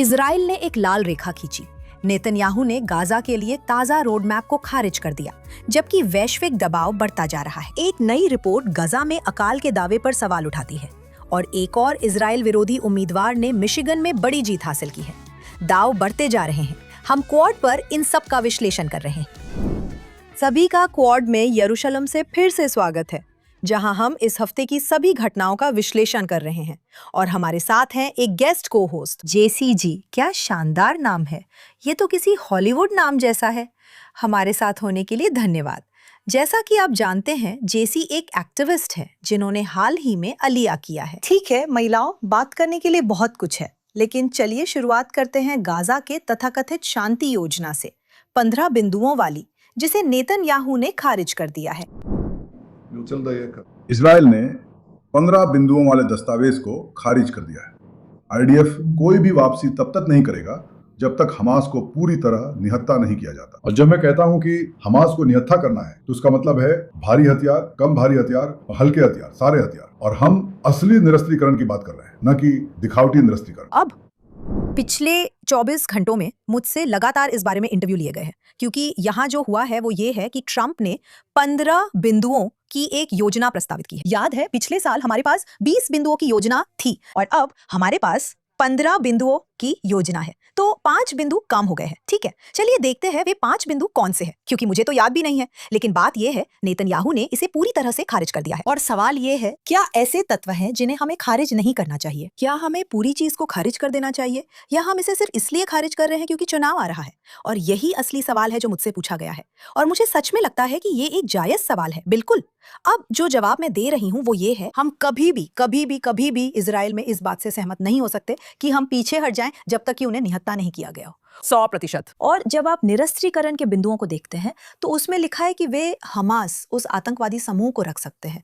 Israel ने एक लाल रेखा खींची। नेतन्याहू ने गाजा के लिए ताजा रोड मैप को खारिज कर दिया, जबकि वैश्विक दबाव बढ़ता जा रहा है। एक नई रिपोर्ट गजा में अकाल के दावे पर सवाल उठाती है और एक और इजराइल विरोधी उम्मीदवार ने मिशिगन में बड़ी जीत हासिल की है। दाव बढ़ते जा रहे हैं। हम क्वाड पर इन सब का विश्लेषण कर रहे हैं। सभी का क्वाड में यरूशलेम से फिर से स्वागत है, जहां हम इस हफ्ते की सभी घटनाओं का विश्लेषण कर रहे हैं। और हमारे साथ हैं एक गेस्ट को होस्ट जेसी जी। क्या शानदार नाम है, ये तो किसी हॉलीवुड नाम जैसा है। हमारे साथ होने के लिए धन्यवाद। जैसा कि आप जानते हैं, जेसी एक एक्टिविस्ट है जिन्होंने हाल ही में अलिया किया है। ठीक है महिलाओं, बात करने के लिए बहुत कुछ है, लेकिन चलिए शुरुआत करते हैं गाजा के तथाकथित शांति योजना से, 15 बिंदुओं वाली, जिसे नेतन्याहू ने खारिज कर दिया है। इजराइल ने 15 बिंदुओं वाले दस्तावेज को खारिज कर दिया है। आईडीएफ कोई भी वापसी तब तक नहीं करेगा जब तक हमास को पूरी तरह निहत्था नहीं किया जाता। और जब मैं कहता हूं कि हमास को निहत्था करना है, तो उसका मतलब है भारी हथियार, कम भारी हथियार और हल्के हथियार, सारे हथियार। और हम असली निरस्त्रीकरण की बात कर रहे हैं, न कि दिखावटी निरस्त्रीकरण। अब पिछले 24 घंटों में मुझसे लगातार इस बारे में इंटरव्यू लिए गए हैं, क्योंकि यहाँ जो हुआ है वो ये है कि ट्रंप ने 15 बिंदुओं की एक योजना प्रस्तावित की है। याद है, पिछले साल हमारे पास 20 बिंदुओं की योजना थी और अब हमारे पास 15 बिंदुओं की योजना है, तो 5 बिंदु कम हो गए हैं। ठीक है, चलिए देखते हैं वे 5 बिंदु कौन से हैं, क्योंकि मुझे तो याद भी नहीं है। लेकिन बात यह है, नेतन्याहू ने इसे पूरी तरह से खारिज कर दिया है। और सवाल ये है, क्या ऐसे तत्व हैं जिन्हें हमें खारिज नहीं करना चाहिए? क्या हमें पूरी चीज को खारिज कर देना चाहिए, या हम इसे सिर्फ इसलिए खारिज कर रहे हैं क्योंकि चुनाव आ रहा है? और यही असली सवाल है जो मुझसे पूछा गया है, और मुझे सच में लगता है कि ये एक जायज सवाल है। बिल्कुल। अब जो जवाब मैं दे रही हूँ वो ये है, हम कभी भी इजराइल में इस बात से सहमत नहीं हो सकते कि हम पीछे हट जाएं जब तक कि उन्हें निहत्था नहीं किया गया हो। 100%। और जब आप निरस्त्रीकरण के बिंदुओं को देखते हैं तो उसमें लिखा है कि वे हमास, उस आतंकवादी समूह को रख सकते हैं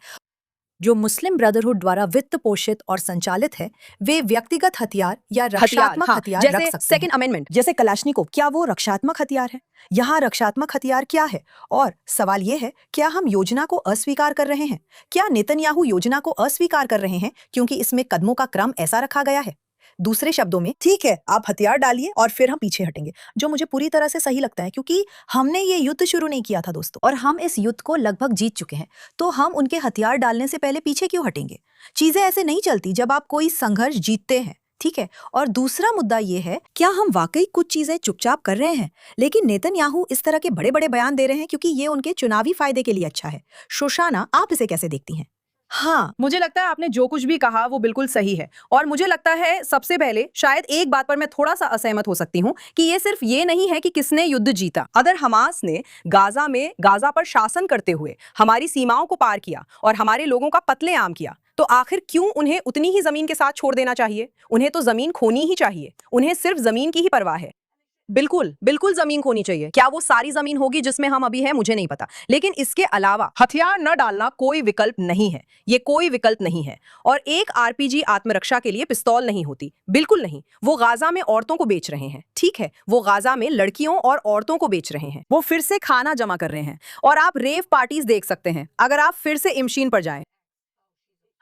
जो मुस्लिम ब्रदरहुड द्वारा वित्त पोषित और संचालित है। वे व्यक्तिगत हथियार या रक्षात्मक हथियार रख सकते हैं। सेकंड अमेंडमेंट जैसे कलाश्निकोव, क्या वो रक्षात्मक हथियार है? यहाँ रक्षात्मक हथियार क्या है? और सवाल ये है, क्या हम योजना को अस्वीकार कर रहे हैं? क्या नेतन्याहू योजना को अस्वीकार कर रहे हैं क्योंकि इसमें कदमों का क्रम ऐसा रखा गया है? दूसरे शब्दों में, ठीक है, आप हथियार डालिए और फिर हम पीछे हटेंगे, जो मुझे पूरी तरह से सही लगता है, क्योंकि हमने ये युद्ध शुरू नहीं किया था दोस्तों, और हम इस युद्ध को लगभग जीत चुके हैं। तो हम उनके हथियार डालने से पहले पीछे क्यों हटेंगे? चीजें ऐसे नहीं चलती जब आप कोई संघर्ष जीतते हैं। ठीक है। और दूसरा मुद्दा ये है, क्या हम वाकई कुछ चीजें चुपचाप कर रहे हैं, लेकिन नेतन्याहू इस तरह के बड़े बड़े बयान दे रहे हैं क्योंकि ये उनके चुनावी फायदे के लिए अच्छा है? शोशाना, आप इसे कैसे देखती हैं? हाँ, मुझे लगता है आपने जो कुछ भी कहा वो बिल्कुल सही है। और मुझे लगता है सबसे पहले शायद एक बात पर मैं थोड़ा सा असहमत हो सकती हूँ कि ये सिर्फ ये नहीं है कि किसने युद्ध जीता। अगर हमास ने गाजा पर शासन करते हुए हमारी सीमाओं को पार किया और हमारे लोगों का कत्लेआम किया, तो आखिर क्यों उन्हें उतनी ही जमीन के साथ छोड़ देना चाहिए? उन्हें तो जमीन खोनी ही चाहिए। उन्हें सिर्फ जमीन की ही परवाह है। बिल्कुल जमीन खोनी चाहिए। क्या वो सारी जमीन होगी जिसमें हम अभी हैं, मुझे नहीं पता, लेकिन इसके अलावा हथियार न डालना कोई विकल्प नहीं है। ये कोई विकल्प नहीं है। और एक आरपीजी आत्मरक्षा के लिए पिस्तौल नहीं होती, बिल्कुल नहीं। वो गाजा में औरतों को बेच रहे हैं। ठीक है, वो गाजा में लड़कियों और औरतों को बेच रहे हैं। वो फिर से खाना जमा कर रहे हैं। और आप रेव पार्टीज देख सकते हैं अगर आप फिर से इमशीन पर जाएं,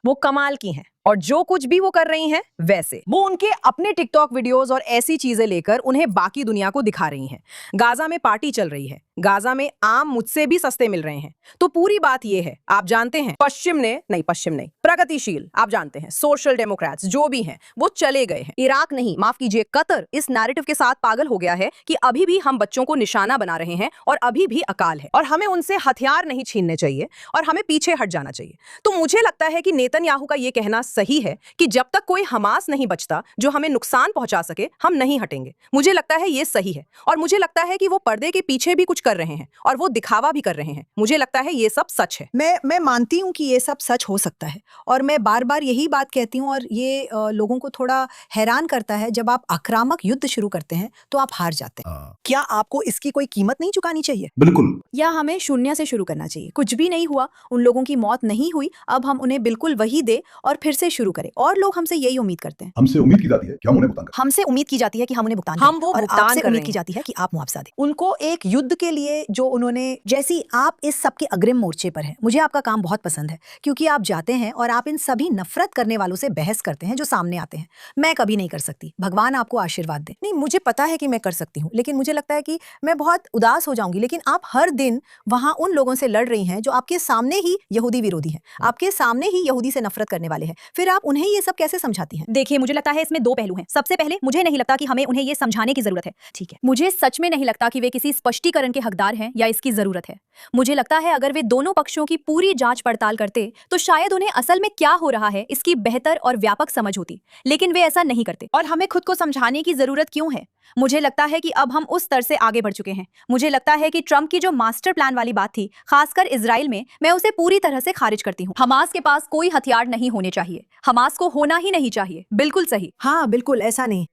वो कमाल की हैं। और जो कुछ भी वो कर रही हैं, वैसे वो उनके अपने टिकटॉक वीडियोस और ऐसी चीजें लेकर उन्हें बाकी दुनिया को दिखा रही हैं। गाजा में पार्टी चल रही है, गाजा में आम मुझसे भी सस्ते मिल रहे हैं। तो पूरी बात ये है, आप जानते हैं, पश्चिम नहीं, प्रगतिशील, आप जानते हैं, सोशल डेमोक्रेट्स जो भी हैं, वो चले गए हैं। इराक नहीं, माफ कीजिए, कतर इस नैरेटिव के साथ पागल हो गया है कि अभी भी हम बच्चों को निशाना बना रहे हैं और अभी भी अकाल है और हमें उनसे हथियार नहीं छीनने चाहिए और हमें पीछे हट जाना चाहिए। तो मुझे लगता है कि नेतन्याहू का ये कहना सही है कि जब तक कोई हमास नहीं बचता जो हमें नुकसान पहुंचा सके, हम नहीं हटेंगे। मुझे लगता है ये सही है। और मुझे लगता है कि वो पर्दे के पीछे भी कुछ कर रहे हैं और वो दिखावा भी कर रहे हैं। मुझे लगता है ये सब सच है। मैं मानती हूँ कि ये सब सच हो सकता है, और मैं बार बार यही बात कहती हूँ, और ये लोगों को थोड़ा हैरान करता है, जब आप आक्रामक युद्ध शुरू करते हैं तो आप हार जाते हैं। क्या आपको इसकी कोई कीमत नहीं चुकानी चाहिए? बिल्कुल। या हमें शून्य से शुरू करना चाहिए? कुछ भी नहीं हुआ, उन लोगों की मौत नहीं हुई, अब हम उन्हें बिल्कुल वही दे और फिर से से शुरू करें और लोग हमसे यही उम्मीद करते हैं। हमसे उम्मीद की जाती है कि हम उन्हें भुगतान करें। हमसे उम्मीद की जाती है कि हम उन्हें भुगतान हम करें वो और भुगतान आपसे कर उम्मीद रहे की हैं। जाती है कि आप मुआवजा दें। उनको एक युद्ध के लिए जो उन्होंने, जैसी आप इस सब के अग्रिम मोर्चे पर हैं। मुझे आपका काम बहुत पसंद है क्योंकि आप जाते हैं और आप इन सभी नफरत करने वालों से बहस करते हैं जो सामने आते हैं। मैं कभी नहीं कर सकती, भगवान आपको आशीर्वाद दे। नहीं, मुझे पता है कि मैं कर सकती हूँ, लेकिन मुझे लगता है कि मैं बहुत उदास हो जाऊंगी। लेकिन आप हर दिन वहां उन लोगों से लड़ रही हैं जो आपके सामने ही यहूदी विरोधी हैं, आपके सामने ही यहूदी से नफरत करने वाले हैं। फिर आप उन्हें ये सब कैसे समझाती हैं? देखिए, मुझे लगता है इसमें दो पहलू हैं। सबसे पहले, मुझे नहीं लगता कि हमें उन्हें ये समझाने की जरूरत है। ठीक है, मुझे सच में नहीं लगता कि वे किसी स्पष्टीकरण के हकदार हैं या इसकी जरूरत है। मुझे लगता है अगर वे दोनों पक्षों की पूरी जांच पड़ताल करते तो शायद उन्हें असल में क्या हो रहा है इसकी बेहतर और व्यापक समझ होती, लेकिन वे ऐसा नहीं करते। और हमें खुद को समझाने की जरूरत क्यों है? मुझे लगता है कि अब हम उस स्तर से आगे बढ़ चुके हैं। मुझे लगता है कि ट्रंप की जो मास्टर प्लान वाली बात थी, खासकर इजराइल में, मैं उसे पूरी तरह से खारिज करती हूँ। हमास के पास कोई हथियार नहीं होने चाहिए, हमास को होना ही नहीं चाहिए। बिल्कुल सही। हाँ, बिल्कुल ऐसा नहीं।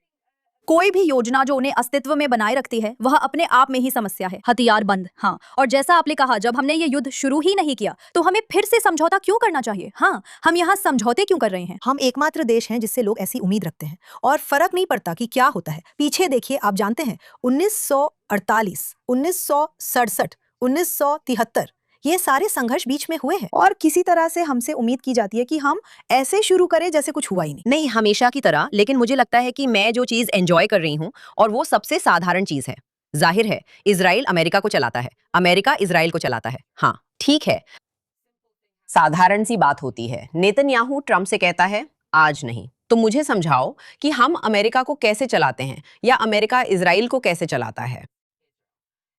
कोई भी योजना जो उन्हें अस्तित्व में बनाए रखती है वह अपने आप में ही समस्या है। हथियार बंद, हाँ। और जैसा आपने कहा, जब हमने ये युद्ध शुरू ही नहीं किया तो हमें फिर से समझौता क्यों करना चाहिए? हाँ, हम यहाँ समझौते क्यों कर रहे हैं? हम एकमात्र देश हैं जिससे लोग ऐसी उम्मीद रखते हैं और फर्क नहीं पड़ता कि क्या होता है। पीछे देखिए, आप जानते हैं 1948, 1967, 1973, ये सारे संघर्ष बीच में हुए हैं और किसी तरह से हमसे उम्मीद की जाती है कि हम ऐसे शुरू करें जैसे कुछ हुआ ही नहीं। नहीं, हमेशा की तरह। लेकिन मुझे लगता है कि मैं जो चीज एंजॉय कर रही हूँ और वो सबसे साधारण चीज है। जाहिर है, इजराइल अमेरिका को चलाता है, अमेरिका इजराइल को चलाता है। हाँ, ठीक है, साधारण सी बात होती है। नेतन्याहू ट्रंप से कहता है, आज नहीं। तो मुझे समझाओ कि हम अमेरिका को कैसे चलाते हैं या अमेरिका इजराइल को कैसे चलाता है।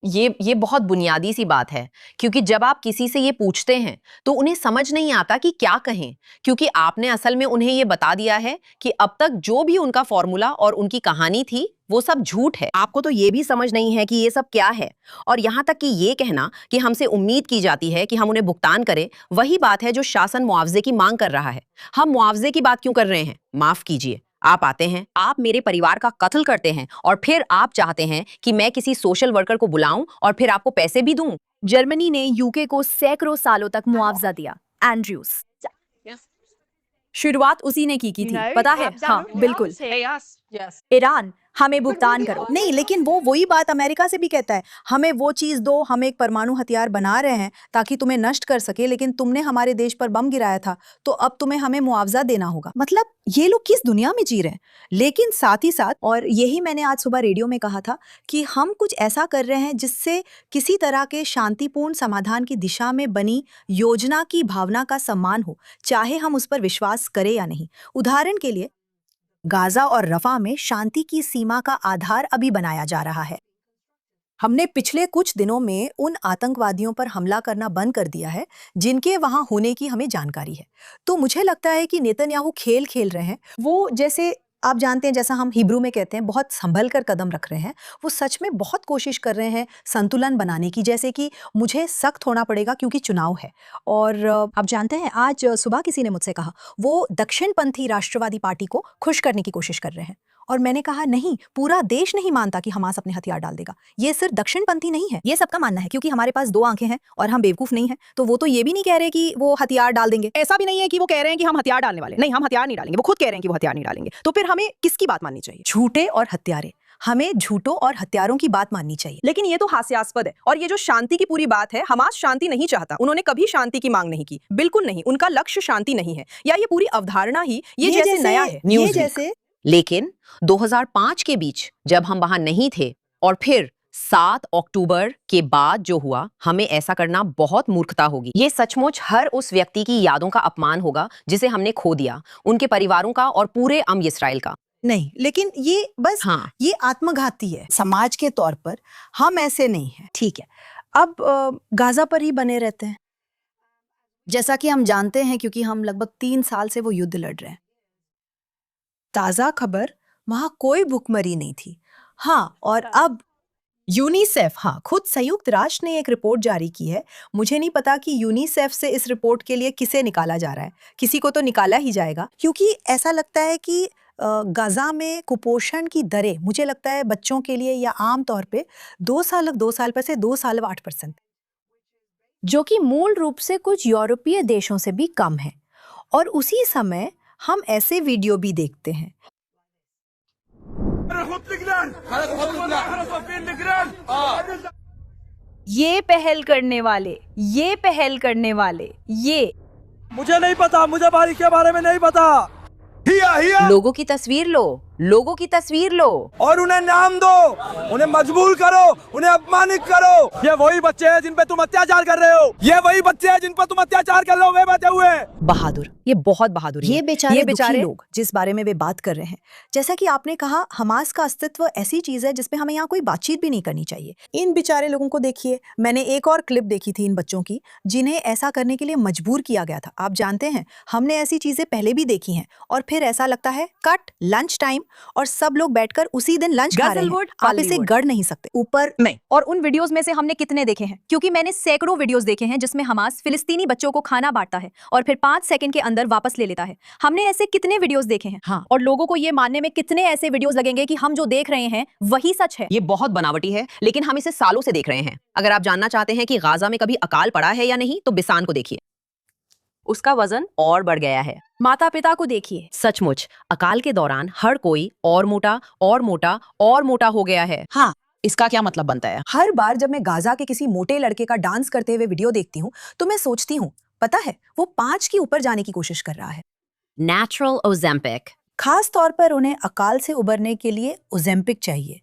ये बहुत बुनियादी सी बात है, क्योंकि जब आप किसी से ये पूछते हैं तो उन्हें समझ नहीं आता कि क्या कहें, क्योंकि आपने असल में उन्हें ये बता दिया है कि अब तक जो भी उनका फॉर्मूला और उनकी कहानी थी वो सब झूठ है। आपको तो ये भी समझ नहीं है कि ये सब क्या है। और यहाँ तक कि ये कहना कि हमसे उम्मीद की जाती है कि हम उन्हें भुगतान करें, वही बात है जो शासन मुआवजे की मांग कर रहा है। हम मुआवजे की बात क्यों कर रहे हैं? माफ कीजिए, आप आते हैं, आप मेरे परिवार का कत्ल करते हैं और फिर आप चाहते हैं कि मैं किसी सोशल वर्कर को बुलाऊं और फिर आपको पैसे भी दूं। जर्मनी ने यूके को सैकड़ों सालों तक मुआवजा दिया। एंड्रयूज, शुरुआत उसी ने की थी, पता है? हाँ, बिल्कुल। ईरान, हमें भुगतान करो। नहीं, लेकिन वो वही बात अमेरिका से भी कहता है, हमें वो चीज दो, हम एक परमाणु हथियार बना रहे हैं ताकि तुम्हें नष्ट कर सके, लेकिन तुमने हमारे देश पर बम गिराया था तो अब तुम्हें हमें मुआवजा देना होगा। मतलब ये लोग किस दुनिया में जी रहे हैं? लेकिन साथ ही साथ, और यही मैंने आज सुबह रेडियो में कहा था, कि हम कुछ ऐसा कर रहे हैं जिससे किसी तरह के शांतिपूर्ण समाधान की दिशा में बनी योजना की भावना का सम्मान हो, चाहे हम उस पर विश्वास करें या नहीं। उदाहरण के लिए, गाजा और रफा में शांति की सीमा का आधार अभी बनाया जा रहा है। हमने पिछले कुछ दिनों में उन आतंकवादियों पर हमला करना बंद कर दिया है जिनके वहां होने की हमें जानकारी है। तो मुझे लगता है कि नेतन्याहू खेल खेल रहे हैं। वो, जैसे आप जानते हैं, जैसा हम हिब्रू में कहते हैं, बहुत संभल कर कदम रख रहे हैं। वो सच में बहुत कोशिश कर रहे हैं संतुलन बनाने की, जैसे कि मुझे सख्त होना पड़ेगा क्योंकि चुनाव है। और आप जानते हैं, आज सुबह किसी ने मुझसे कहा वो दक्षिणपंथी राष्ट्रवादी पार्टी को खुश करने की कोशिश कर रहे हैं। और मैंने कहा, नहीं, पूरा देश नहीं मानता कि हमास अपने हथियार डाल देगा। ये सिर्फ दक्षिणपंथी नहीं है, ये सबका मानना है, क्योंकि हमारे पास दो आंखें हैं और हम बेवकूफ नहीं हैं। तो वो तो ये भी नहीं कह रहे कि वो हथियार डाल देंगे। ऐसा भी नहीं है कि वो कह रहे हैं कि हम हथियार डालने वाले, नहीं, हम हथियार नहीं डालेंगे। वो खुद कह रहे हैं कि वो हथियार नहीं डालेंगे। तो फिर हमें किसकी बात माननी चाहिए? झूठे और हत्यारे, हमें झूठों और हत्यारों की बात माननी चाहिए। लेकिन ये तो हास्यास्पद है। और ये जो शांति की पूरी बात है, हमास शांति नहीं चाहता। उन्होंने कभी शांति की मांग नहीं की, बिल्कुल नहीं। उनका लक्ष्य शांति नहीं है, या ये पूरी अवधारणा ही ये जैसे नया है। ये जैसे लेकिन 2005 के बीच जब हम वहां नहीं थे और फिर 7 अक्टूबर के बाद जो हुआ, हमें ऐसा करना बहुत मूर्खता होगी। ये सचमुच हर उस व्यक्ति की यादों का अपमान होगा जिसे हमने खो दिया, उनके परिवारों का और पूरे इस्राइल का। नहीं, लेकिन ये बस ये आत्मघाती है। समाज के तौर पर हम ऐसे नहीं हैं। ठीक है, अब गाजा पर ही बने रहते हैं, जैसा कि हम जानते हैं, क्योंकि हम लगभग 3 साल से वो युद्ध लड़ रहे हैं। ताजा खबर, वहां कोई भुखमरी नहीं थी। हाँ, और अब यूनिसेफ, हाँ, खुद संयुक्त राष्ट्र ने एक रिपोर्ट जारी की है। मुझे नहीं पता कि यूनिसेफ से इस रिपोर्ट के लिए किसे निकाला जा रहा है। किसी को तो निकाला ही जाएगा, क्योंकि ऐसा लगता है कि गाजा में कुपोषण की दरें, मुझे लगता है बच्चों के लिए या आम तौर पे 2 साल पर से 2 साल 8%, जो कि मूल रूप से कुछ यूरोपीय देशों से भी कम है। और उसी समय हम ऐसे वीडियो भी देखते हैं। ये पहल करने वाले, ये पहल करने वाले, ये मुझे नहीं पता, मुझे बारिश के बारे में नहीं पता। लोगों की तस्वीर लो, लोगों की तस्वीर लो और उन्हें नाम दो, उन्हें मजबूर करो, उन्हें अपमानित करो। ये वही बच्चे हैं जिन पे तुम अत्याचार कर रहे हो, ये वही बच्चे हैं जिन पर तुम अत्याचार कर रहे हो, वे बचे हुए। बहादुर, ये बहुत बहादुर ये बेचारे दुखी लोग जिस बारे में वे बात कर रहे हैं, जैसा कि आपने कहा, हमास का अस्तित्व ऐसी चीज है जिसपे हमें यहाँ कोई बातचीत भी नहीं करनी चाहिए। इन बेचारे लोगों को देखिए। मैंने एक और क्लिप देखी थी इन बच्चों की जिन्हें ऐसा करने के लिए मजबूर किया गया था। आप जानते हैं, हमने ऐसी चीजें पहले भी देखी हैं और फिर ऐसा लगता है कट लंच टाइम और सब लोग बैठकर उसी दिन लंच खा रहे हैं। आप इसे गढ़ नहीं सकते। ऊपर नहीं। और उन वीडियोस में से हमने कितने देखे हैं, क्योंकि मैंने सैकड़ों वीडियोस देखे हैं जिसमें हमास फिलिस्तीनी बच्चों को खाना बांटता है और फिर 5 सेकंड के अंदर वापस ले लेता है। हमने ऐसे कितने वीडियोस देखे हैं। हाँ। और लोगों को ये मानने में कितने ऐसे वीडियोस लगेंगे कि हम जो देख रहे हैं वही सच है। ये बहुत बनावटी है, लेकिन हम इसे सालों से देख रहे हैं। अगर आप जानना चाहते हैं कि गाजा में कभी अकाल पड़ा है या नहीं, तो बिसान को देखिए, उसका वजन और बढ़ गया है। माता पिता को देखिए, सचमुच अकाल के दौरान हर कोई और मोटा और मोटा और मोटा हो गया है। हाँ, इसका क्या मतलब बनता है? हर बार जब मैं गाजा के किसी मोटे लड़के का डांस करते हुए वीडियो देखती हूँ तो मैं सोचती हूँ, पता है वो 5 के ऊपर जाने की कोशिश कर रहा है। Natural Ozempic. खास तौर पर उन्हें अकाल से उबरने के लिए ओजेम्पिक चाहिए।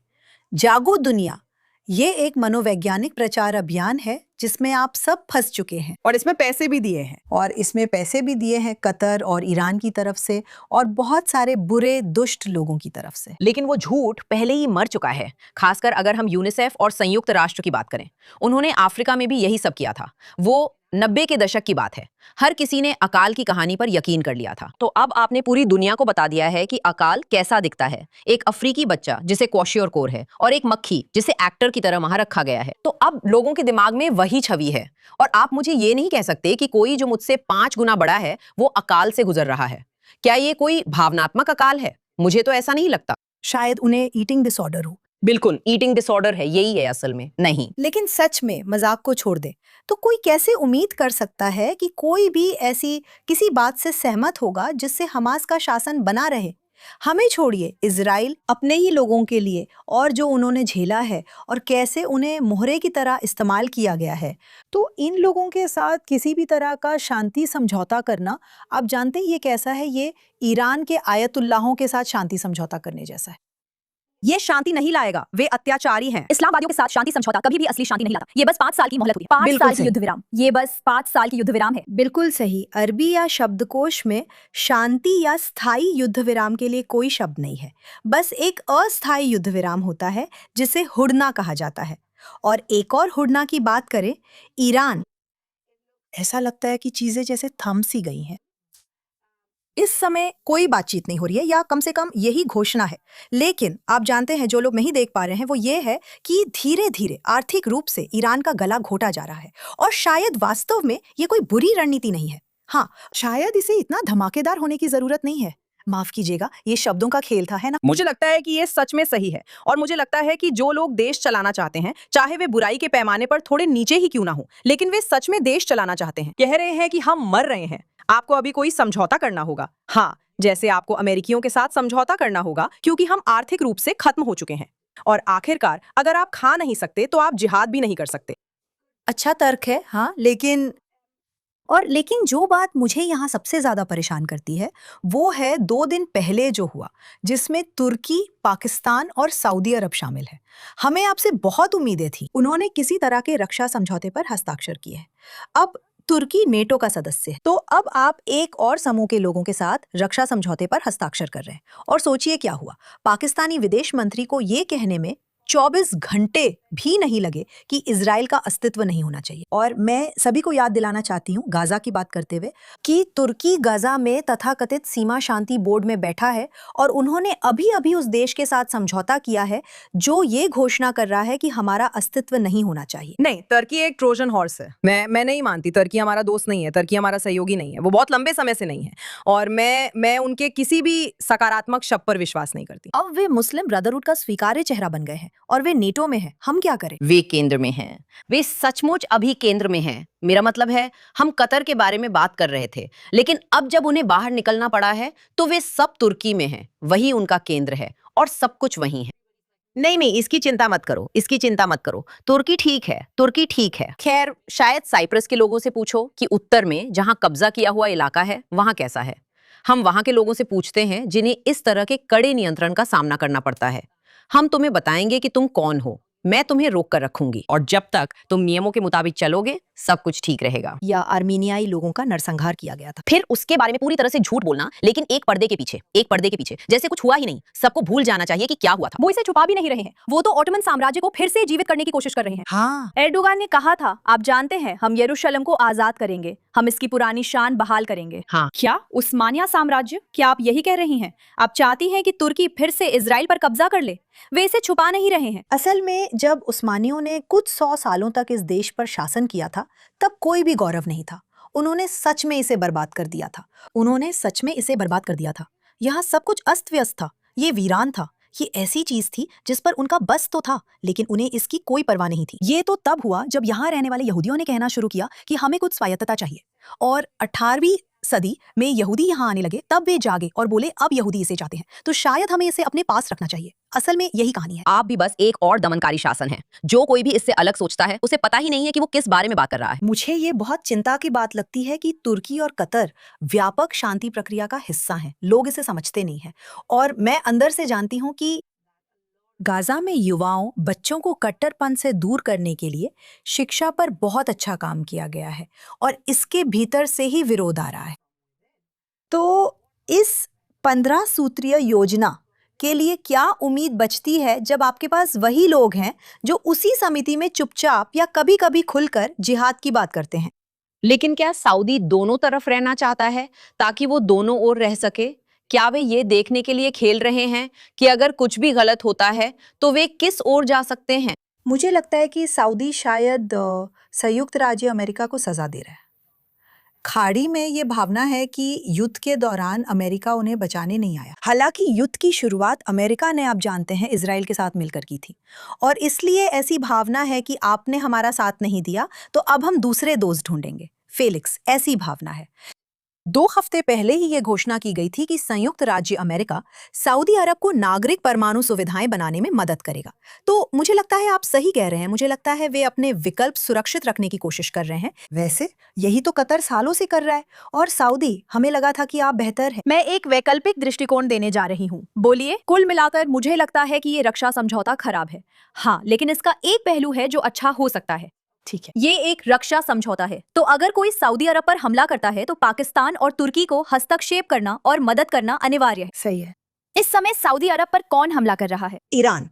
जागो दुनिया, ये एक मनोवैज्ञानिक प्रचार अभियान है जिसमें आप सब फंस चुके हैं और इसमें पैसे भी दिए हैं। और इसमें पैसे भी दिए हैं कतर और ईरान की तरफ से और बहुत सारे बुरे दुष्ट लोगों की तरफ से। लेकिन वो झूठ पहले ही मर चुका है, खासकर अगर हम यूनिसेफ और संयुक्त राष्ट्र की बात करें। उन्होंने अफ्रीका में भी यही सब किया था। वो 90 के दशक की बात है। हर किसी ने अकाल की कहानी पर यकीन कर लिया था। तो अब आपने पूरी दुनिया को बता दिया है कि अकाल कैसा दिखता है। एक अफ्रीकी बच्चा जिसे क्वाशियोरकोर है और एक मक्खी जिसे एक्टर की तरह वहां रखा गया है। तो अब लोगों के दिमाग में वही छवि है और आप मुझे ये नहीं कह सकते कि कोई जो मुझसे 5 गुना बड़ा है वो अकाल से गुजर रहा है। क्या ये कोई भावनात्मक अकाल है? मुझे तो ऐसा नहीं लगता। शायद उन्हें ईटिंग डिसऑर्डर हो। बिल्कुल, ईटिंग डिसऑर्डर है, यही है असल में। नहीं, लेकिन सच में मजाक को छोड़ दे तो कोई कैसे उम्मीद कर सकता है कि कोई भी ऐसी किसी बात से सहमत होगा जिससे हमास का शासन बना रहे? हमें छोड़िए, इजराइल अपने ही लोगों के लिए और जो उन्होंने झेला है और कैसे उन्हें मोहरे की तरह इस्तेमाल किया गया है, तो इन लोगों के साथ किसी भी तरह का शांति समझौता करना, आप जानते हैं ये कैसा है? ये ईरान के आयतुल्लाहों के साथ शांति समझौता करने जैसा है। ये शांति नहीं लाएगा, वे अत्याचारी हैं। इस्लामवादियों के साथ शांति समझौता कभी भी असली शांति नहीं लाता। ये बस 5 साल की मोहलत होती है। 5 बिल्कुल साल की सही। युद्ध विराम, ये बस 5 साल की युद्ध विराम है। बिल्कुल सही। अरबी या शब्दकोश में शांति या स्थायी युद्ध विराम के लिए कोई शब्द नहीं है। बस एक अस्थायी युद्ध विराम होता है जिसे हुडना कहा जाता है। और एक और हुडना की बात करें, ईरान, ऐसा लगता है कि चीजें जैसे थम सी गई हैं। इस समय कोई बातचीत नहीं हो रही है, या कम से कम यही घोषणा है। लेकिन आप जानते हैं, जो लोग नहीं देख पा रहे हैं वो ये है कि धीरे धीरे आर्थिक रूप से ईरान का गला घोटा जा रहा है और शायद वास्तव में ये कोई बुरी रणनीति नहीं है। हाँ, शायद इसे इतना धमाकेदार होने की जरूरत नहीं है। माफ कीजिएगा, ये शब्दों का खेल था, है ना? मुझे लगता है कि ये सच में सही है और मुझे लगता है कि जो लोग देश चलाना चाहते हैं, चाहे वे बुराई के पैमाने पर थोड़े नीचे ही क्यों ना हो, लेकिन वे सच में देश चलाना चाहते हैं। कह रहे हैं कि हम मर रहे हैं, आपको अभी कोई समझौता करना होगा। हाँ, जैसे आपको अमेरिकियों के साथ समझौता करना होगा, क्योंकि हम आर्थिक रूप से खत्म हो चुके हैं। और आखिरकार अगर आप खा नहीं सकते तो आप जिहाद भी नहीं कर सकते। अच्छा तर्क है, हाँ, लेकिन जो बात मुझे यहाँ सबसे ज्यादा परेशान करती है वो है 2 दिन पहले जो हुआ, जिसमें तुर्की, पाकिस्तान और सऊदी अरब शामिल है। हमें आपसे बहुत उम्मीदें थी। उन्होंने किसी तरह के रक्षा समझौते पर हस्ताक्षर किए हैं। अब तुर्की नेटो का सदस्य है, तो अब आप एक और समूह के लोगों के साथ रक्षा समझौते पर हस्ताक्षर कर रहे हैं। और सोचिए क्या हुआ, पाकिस्तानी विदेश मंत्री को ये कहने में 24 घंटे भी नहीं लगे कि इजराइल का अस्तित्व नहीं होना चाहिए। और मैं सभी को याद दिलाना चाहती हूँ, गाजा की बात करते हुए, कि तुर्की गाजा में तथाकथित सीमा शांति बोर्ड में बैठा है और उन्होंने अभी अभी उस देश के साथ समझौता किया है जो ये घोषणा कर रहा है कि हमारा अस्तित्व नहीं होना चाहिए। नहीं, तुर्की एक ट्रोजन हॉर्स है। मैं नहीं मानती तुर्की हमारा दोस्त नहीं है, तुर्की हमारा सहयोगी नहीं है, वो बहुत लंबे समय से नहीं है। और मैं उनके किसी भी सकारात्मक शब्द पर विश्वास नहीं करती। अब वे मुस्लिम ब्रदरहुड का स्वीकार्य चेहरा बन गए हैं और वे नेटो में है, हम क्या करें? वे केंद्र में हैं। वे सचमुच अभी केंद्र में हैं। मेरा मतलब है, हम कतर के बारे में बात कर रहे थे, लेकिन अब जब उन्हें बाहर निकलना पड़ा है तो वे सब तुर्की में हैं। वही उनका केंद्र है और सब कुछ वहीं है। नहीं, इसकी चिंता मत करो, इसकी चिंता मत करो। तुर्की ठीक है, तुर्की ठीक है। खैर, शायद साइप्रस के लोगों से पूछो कि उत्तर में जहां कब्जा किया हुआ इलाका है वहां कैसा है। हम वहां के लोगों से पूछते हैं जिन्हें इस तरह के कड़े नियंत्रण का सामना करना पड़ता है। हम तुम्हें बताएंगे कि तुम कौन हो। मैं तुम्हें रोक कर रखूंगी और जब तक तुम नियमों के मुताबिक चलोगे सब कुछ ठीक रहेगा। या आर्मीनियाई लोगों का नरसंहार किया गया था। फिर उसके बारे में पूरी तरह से झूठ बोलना, लेकिन एक पर्दे के पीछे जैसे कुछ हुआ ही नहीं। सबको भूल जाना चाहिए कि क्या हुआ था। वो इसे छुपा भी नहीं रहे हैं, वो तो ऑटोमन साम्राज्य को फिर से जीवित करने की कोशिश कर रहे हैं। हाँ, एर्डोगान ने कहा था, आप जानते हैं, हम यरूशलेम को आजाद करेंगे, हम इसकी पुरानी शान बहाल करेंगे। हाँ। क्या उस्मानिया साम्राज्य? क्या आप यही कह रही हैं? आप चाहती हैं कि तुर्की फिर से इजराइल पर कब्जा कर ले? वे इसे छुपा नहीं रहे हैं। असल में जब उस्मानियों ने कुछ 100 सालों तक इस देश पर शासन किया था, तब कोई भी गौरव नहीं था। उन्होंने सच में इसे बर्बाद कर दिया था। यहाँ सब कुछ अस्त व्यस्त था, ये वीरान था। ये ऐसी चीज थी जिस पर उनका बस तो था, लेकिन उन्हें इसकी कोई परवाह नहीं थी। ये तो तब हुआ जब यहाँ रहने वाले यहूदियों ने कहना शुरू किया कि हमें कुछ स्वायत्तता चाहिए, और 18वीं सदी में यहूदी यहाँ आने लगे। तब वे जागे और बोले, अब यहूदी इसे चाहते हैं, तो शायद हमें इसे अपने पास रखना चाहिए। असल में यही कहानी है। आप भी बस एक और दमनकारी शासन है। जो कोई भी इससे अलग सोचता है उसे पता ही नहीं है कि वो किस बारे में बात कर रहा है। मुझे ये बहुत चिंता की बात लगती है कि तुर्की और कतर व्यापक शांति प्रक्रिया का हिस्सा हैं। लोग इसे समझते नहीं हैं, और मैं अंदर से जानती हूँ कि गाजा में युवाओं, बच्चों को कट्टरपन से दूर करने के लिए शिक्षा पर बहुत अच्छा काम किया गया है, और इसके भीतर से ही विरोध आ रहा है। तो इस 15 सूत्रीय योजना के लिए क्या उम्मीद बचती है जब आपके पास वही लोग हैं जो उसी समिति में चुपचाप या कभी-कभी खुलकर जिहाद की बात करते हैं? लेकिन क्या सऊदी दोनों तरफ रहना चाहता है ताकि वो दोनों ओर रह सके? क्या वे ये देखने के लिए खेल रहे हैं कि अगर कुछ भी गलत होता है तो वे किस ओर जा सकते हैं? मुझे लगता है कि सऊदी शायद संयुक्त राज्य अमेरिका को सजा दे रहा है। खाड़ी में ये भावना है कि युद्ध के दौरान अमेरिका उन्हें बचाने नहीं आया। हालांकि युद्ध की शुरुआत अमेरिका ने, आप जानते हैं, इजराइल के साथ मिलकर की थी, और इसलिए ऐसी भावना है कि आपने हमारा साथ नहीं दिया तो अब हम दूसरे दोस्त ढूंढेंगे। फेलिक्स, ऐसी भावना है। 2 हफ्ते पहले ही ये घोषणा की गई थी कि संयुक्त राज्य अमेरिका सऊदी अरब को नागरिक परमाणु सुविधाएं बनाने में मदद करेगा। तो मुझे लगता है आप सही कह रहे हैं। मुझे लगता है वे अपने विकल्प सुरक्षित रखने की कोशिश कर रहे हैं। वैसे यही तो कतर सालों से कर रहा है, और सऊदी, हमें लगा था कि आप बेहतर हैं। मैं एक वैकल्पिक दृष्टिकोण देने जा रही हूँ। बोलिए। कुल मिलाकर मुझे लगता है कि ये रक्षा समझौता खराब है। हाँ, लेकिन इसका एक पहलू है जो अच्छा हो सकता है। ठीक है, ये एक रक्षा समझौता है, तो अगर कोई सऊदी अरब पर हमला करता है तो पाकिस्तान और तुर्की को हस्तक्षेप करना और मदद करना अनिवार्य है। सही है। इस समय सऊदी अरब पर कौन हमला कर रहा है? ईरान।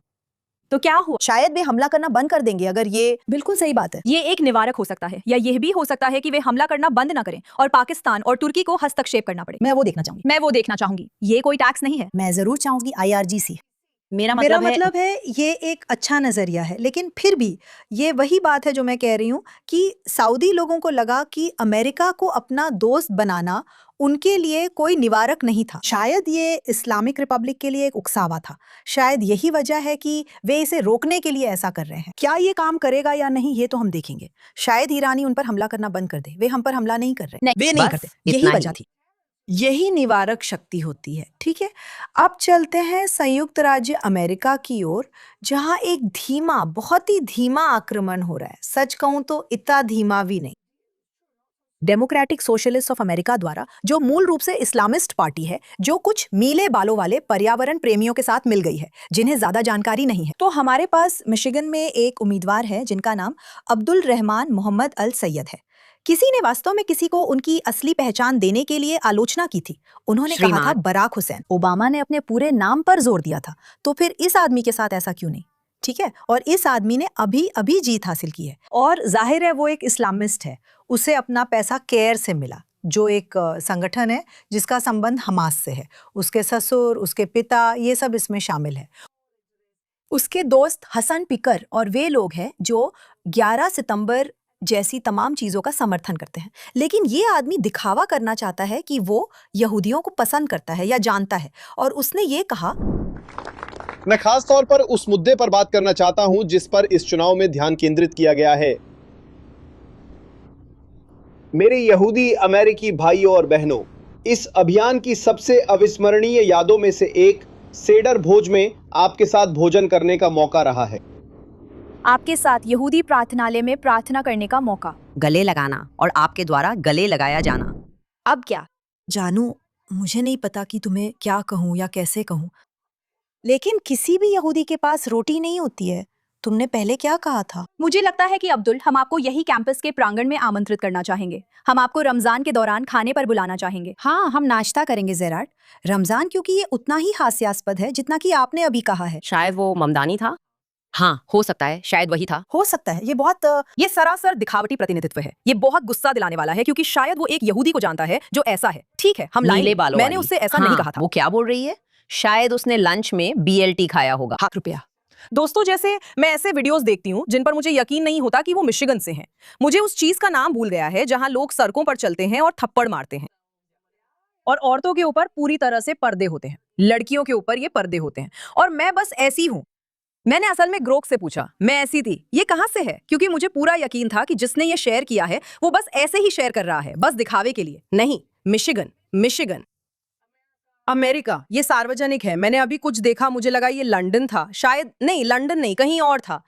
तो क्या हुआ? शायद वे हमला करना बंद कर देंगे अगर ये। बिल्कुल सही बात है। ये एक निवारक हो सकता है, या यह भी हो सकता है कि वे हमला करना बंद न करें और पाकिस्तान और तुर्की को हस्तक्षेप करना पड़े। मैं वो देखना चाहूंगी। ये कोई टैक्स नहीं है। मैं जरूर चाहूंगी IRGC। मेरा मेरा मतलब मतलब है ये एक अच्छा नजरिया है, लेकिन फिर भी ये वही बात है जो मैं कह रही हूँ कि सऊदी लोगों को लगा कि अमेरिका को अपना दोस्त बनाना उनके लिए कोई निवारक नहीं था। शायद ये इस्लामिक रिपब्लिक के लिए एक उकसावा था। शायद यही वजह है कि वे इसे रोकने के लिए ऐसा कर रहे हैं। क्या ये काम करेगा या नहीं, ये तो हम देखेंगे। शायद ईरानी उन पर हमला करना बंद कर दे। वे हम पर हमला नहीं कर रहे, वे नहीं बस करते। इतना यही ही। वजह थी। यही निवारक शक्ति होती है। ठीक है, अब चलते हैं संयुक्त राज्य अमेरिका की ओर, जहां एक धीमा, बहुत ही धीमा आक्रमण हो रहा है। सच कहूं तो इतना धीमा भी नहीं। डेमोक्रेटिक सोशलिस्ट ऑफ अमेरिका द्वारा, जो मूल रूप से इस्लामिस्ट पार्टी है, जो कुछ मीले बालों वाले पर्यावरण प्रेमियों के साथ मिल गई है जिन्हें ज्यादा जानकारी नहीं है। तो हमारे पास मिशिगन में एक उम्मीदवार है जिनका नाम अब्दुल रहमान मोहम्मद अल सैयद है। किसी ने वास्तव में किसी को उनकी असली पहचान देने के लिए आलोचना की थी। उन्होंने कहा था श्रीमान। बराक हुसैन। ओबामा ने अपने पूरे नाम पर जोर दिया था। तो फिर इस आदमी के साथ ऐसा क्यों नहीं? ठीक है, और इस आदमी ने अभी अभी जीत हासिल की है, और जाहिर है वो एक इस्लामिस्ट है। उसे अपना पैसा केयर से मिला, जो एक संगठन है जिसका संबंध हमास से है। उसके ससुर, उसके पिता, ये सब इसमें शामिल है। उसके दोस्त हसन पिकर और वे लोग हैं जो 11 सितंबर जैसी तमाम चीजों का समर्थन करते हैं। लेकिन ये आदमी दिखावा करना चाहता है कि वो यहूदियों को पसंद करता है या जानता है, और उसने ये कहा, मैं खास तौर पर उस मुद्दे पर बात करना चाहता हूं जिस पर इस चुनाव में ध्यान केंद्रित किया गया है। मेरे यहूदी अमेरिकी भाइयों और बहनों, इस अभियान की सबसे अविस्मरणीय यादों में से एक सेडर भोज में आपके साथ भोजन करने का मौका रहा है। आपके साथ यहूदी प्रार्थनालय में प्रार्थना करने का मौका। गले लगाना और आपके द्वारा गले लगाया जाना। अब क्या? जानू, मुझे नहीं पता कि तुम्हें क्या कहूँ या कैसे कहूँ, लेकिन किसी भी यहूदी के पास रोटी नहीं होती है। तुमने पहले क्या कहा था? मुझे लगता है कि अब्दुल, हम आपको यही कैंपस के प्रांगण में आमंत्रित करना चाहेंगे। हम आपको रमजान के दौरान खाने पर बुलाना चाहेंगे। हाँ, हम नाश्ता करेंगे जेराट। रमजान, क्योंकि ये उतना ही हास्यास्पद है जितना कि आपने अभी कहा है। शायद वो ममदानी था। हाँ, हो सकता है, शायद वही था। हो सकता है। ये सरासर दिखावटी प्रतिनिधित्व है। ये बहुत गुस्सा दिलाने वाला है क्योंकि शायद वो एक यहूदी को जानता है जो ऐसा है। ठीक है, हम नीले लाएंगे। बालों मैंने वाली। उससे ऐसा हाँ, नहीं कहा था। वो क्या बोल रही है? शायद उसने लंच में BLT खाया होगा। ₹1 दोस्तों, जैसे मैं ऐसे वीडियोस देखती हूँ जिन पर मुझे यकीन नहीं होता कि वो मिशिगन से हैं। मुझे उस चीज का नाम भूल गया है जहां लोग सड़कों पर चलते हैं और थप्पड़ मारते हैं और औरतों के ऊपर पूरी तरह से पर्दे होते हैं। लड़कियों के ऊपर ये पर्दे होते हैं और मैं बस ऐसी हूँ। मैंने असल में ग्रोक से पूछा, मैं ऐसी थी, ये कहां से है? क्योंकि मुझे पूरा यकीन था कि जिसने ये शेयर किया है वो बस ऐसे ही शेयर कर रहा है, बस दिखावे के लिए। नहीं, मिशिगन, अमेरिका। ये सार्वजनिक है। मैंने अभी कुछ देखा, मुझे लगा ये लंदन था। शायद नहीं, लंदन नहीं, कहीं और था।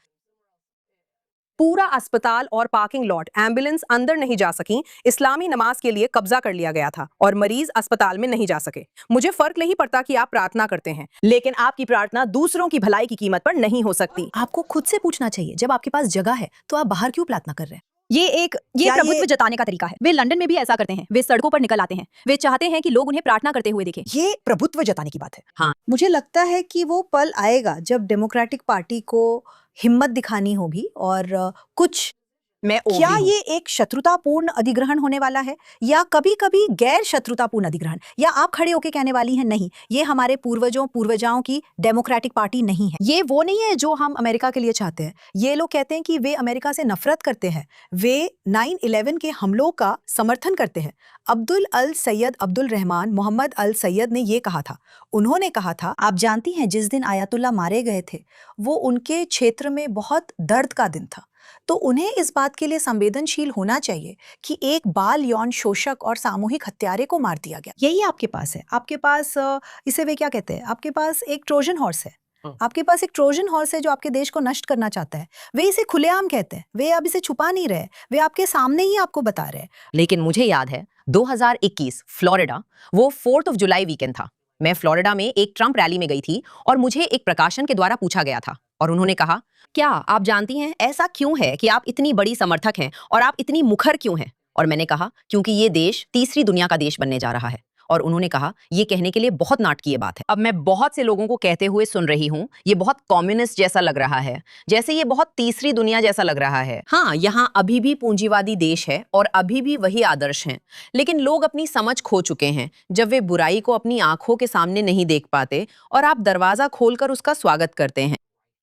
पूरा अस्पताल और पार्किंग लॉट, एम्बुलेंस अंदर नहीं जा सकी। इस्लामी नमाज के लिए कब्जा कर लिया गया था और मरीज अस्पताल में नहीं जा सके। मुझे फर्क नहीं पड़ता कि आप प्रार्थना करते हैं, लेकिन आपकी प्रार्थना दूसरों की भलाई की कीमत पर नहीं हो सकती। आपको खुद से पूछना चाहिए, जब आपके पास जगह है तो आप बाहर क्यों प्रार्थना कर रहे हैं? ये क्या प्रभुत्व ये- जताने का तरीका है। वे लंदन में भी ऐसा करते हैं। वे सड़कों पर निकल आते हैं। वे चाहते हैं कि लोग उन्हें प्रार्थना करते हुए देखें। ये प्रभुत्व जताने की बात है। हाँ। मुझे लगता है कि वो पल आएगा जब डेमोक्रेटिक पार्टी को हिम्मत दिखानी होगी और कुछ मैं क्या ओवी हूँ। ये एक शत्रुतापूर्ण अधिग्रहण होने वाला है या कभी कभी गैर शत्रुतापूर्ण अधिग्रहण, या आप खड़े होकर कहने वाली हैं नहीं, ये हमारे पूर्वजाओं की डेमोक्रेटिक पार्टी नहीं है, ये वो नहीं है जो हम अमेरिका के लिए चाहते हैं। ये लोग कहते हैं कि वे अमेरिका से नफरत करते हैं, वे 9/11 के हमलों का समर्थन करते हैं। अब्दुल अल सैयद अब्दुल रहमान मोहम्मद अल सैयद ने ये कहा था। उन्होंने कहा था, आप जानती हैं जिस दिन आयतुल्ला मारे गए थे वो उनके क्षेत्र में बहुत दर्द का दिन था। तो उन्हें इस बात के लिए संवेदनशील होना चाहिए कि एक बाल यौन शोषक और सामूहिक हत्यारे को मार दिया गया। यही आपके पास है। आपके पास इसे वे क्या कहते हैं, आपके पास एक ट्रोजन हॉर्स है। आपके पास एक ट्रोजन हॉर्स है जो आपके देश को नष्ट करना चाहता है। वे इसे खुलेआम कहते हैं, वे अब इसे छुपा नहीं रहे, वे आपके सामने ही आपको बता रहे हैं। लेकिन मुझे याद है 2021 फ्लोरिडा, वो 4th of July वीकेंड था। मैं फ्लोरिडा में एक ट्रंप रैली में गई थी और मुझे एक प्रकाशन के द्वारा पूछा गया था और उन्होंने कहा, क्या आप जानती हैं ऐसा क्यों है कि आप इतनी बड़ी समर्थक हैं और आप इतनी मुखर क्यों हैं? और मैंने कहा, क्योंकि ये देश तीसरी दुनिया का देश बनने जा रहा है। और उन्होंने कहा, ये कहने के लिए बहुत नाटकीय बात है। अब मैं बहुत से लोगों को कहते हुए सुन रही हूँ, ये बहुत कम्युनिस्ट जैसा लग रहा है, जैसे ये बहुत तीसरी दुनिया जैसा लग रहा है। हाँ, यहाँ अभी भी पूंजीवादी देश है और अभी भी वही आदर्श हैं, लेकिन लोग अपनी समझ खो चुके हैं जब वे बुराई को अपनी आंखों के सामने नहीं देख पाते और आप दरवाजा खोलकर उसका स्वागत करते हैं।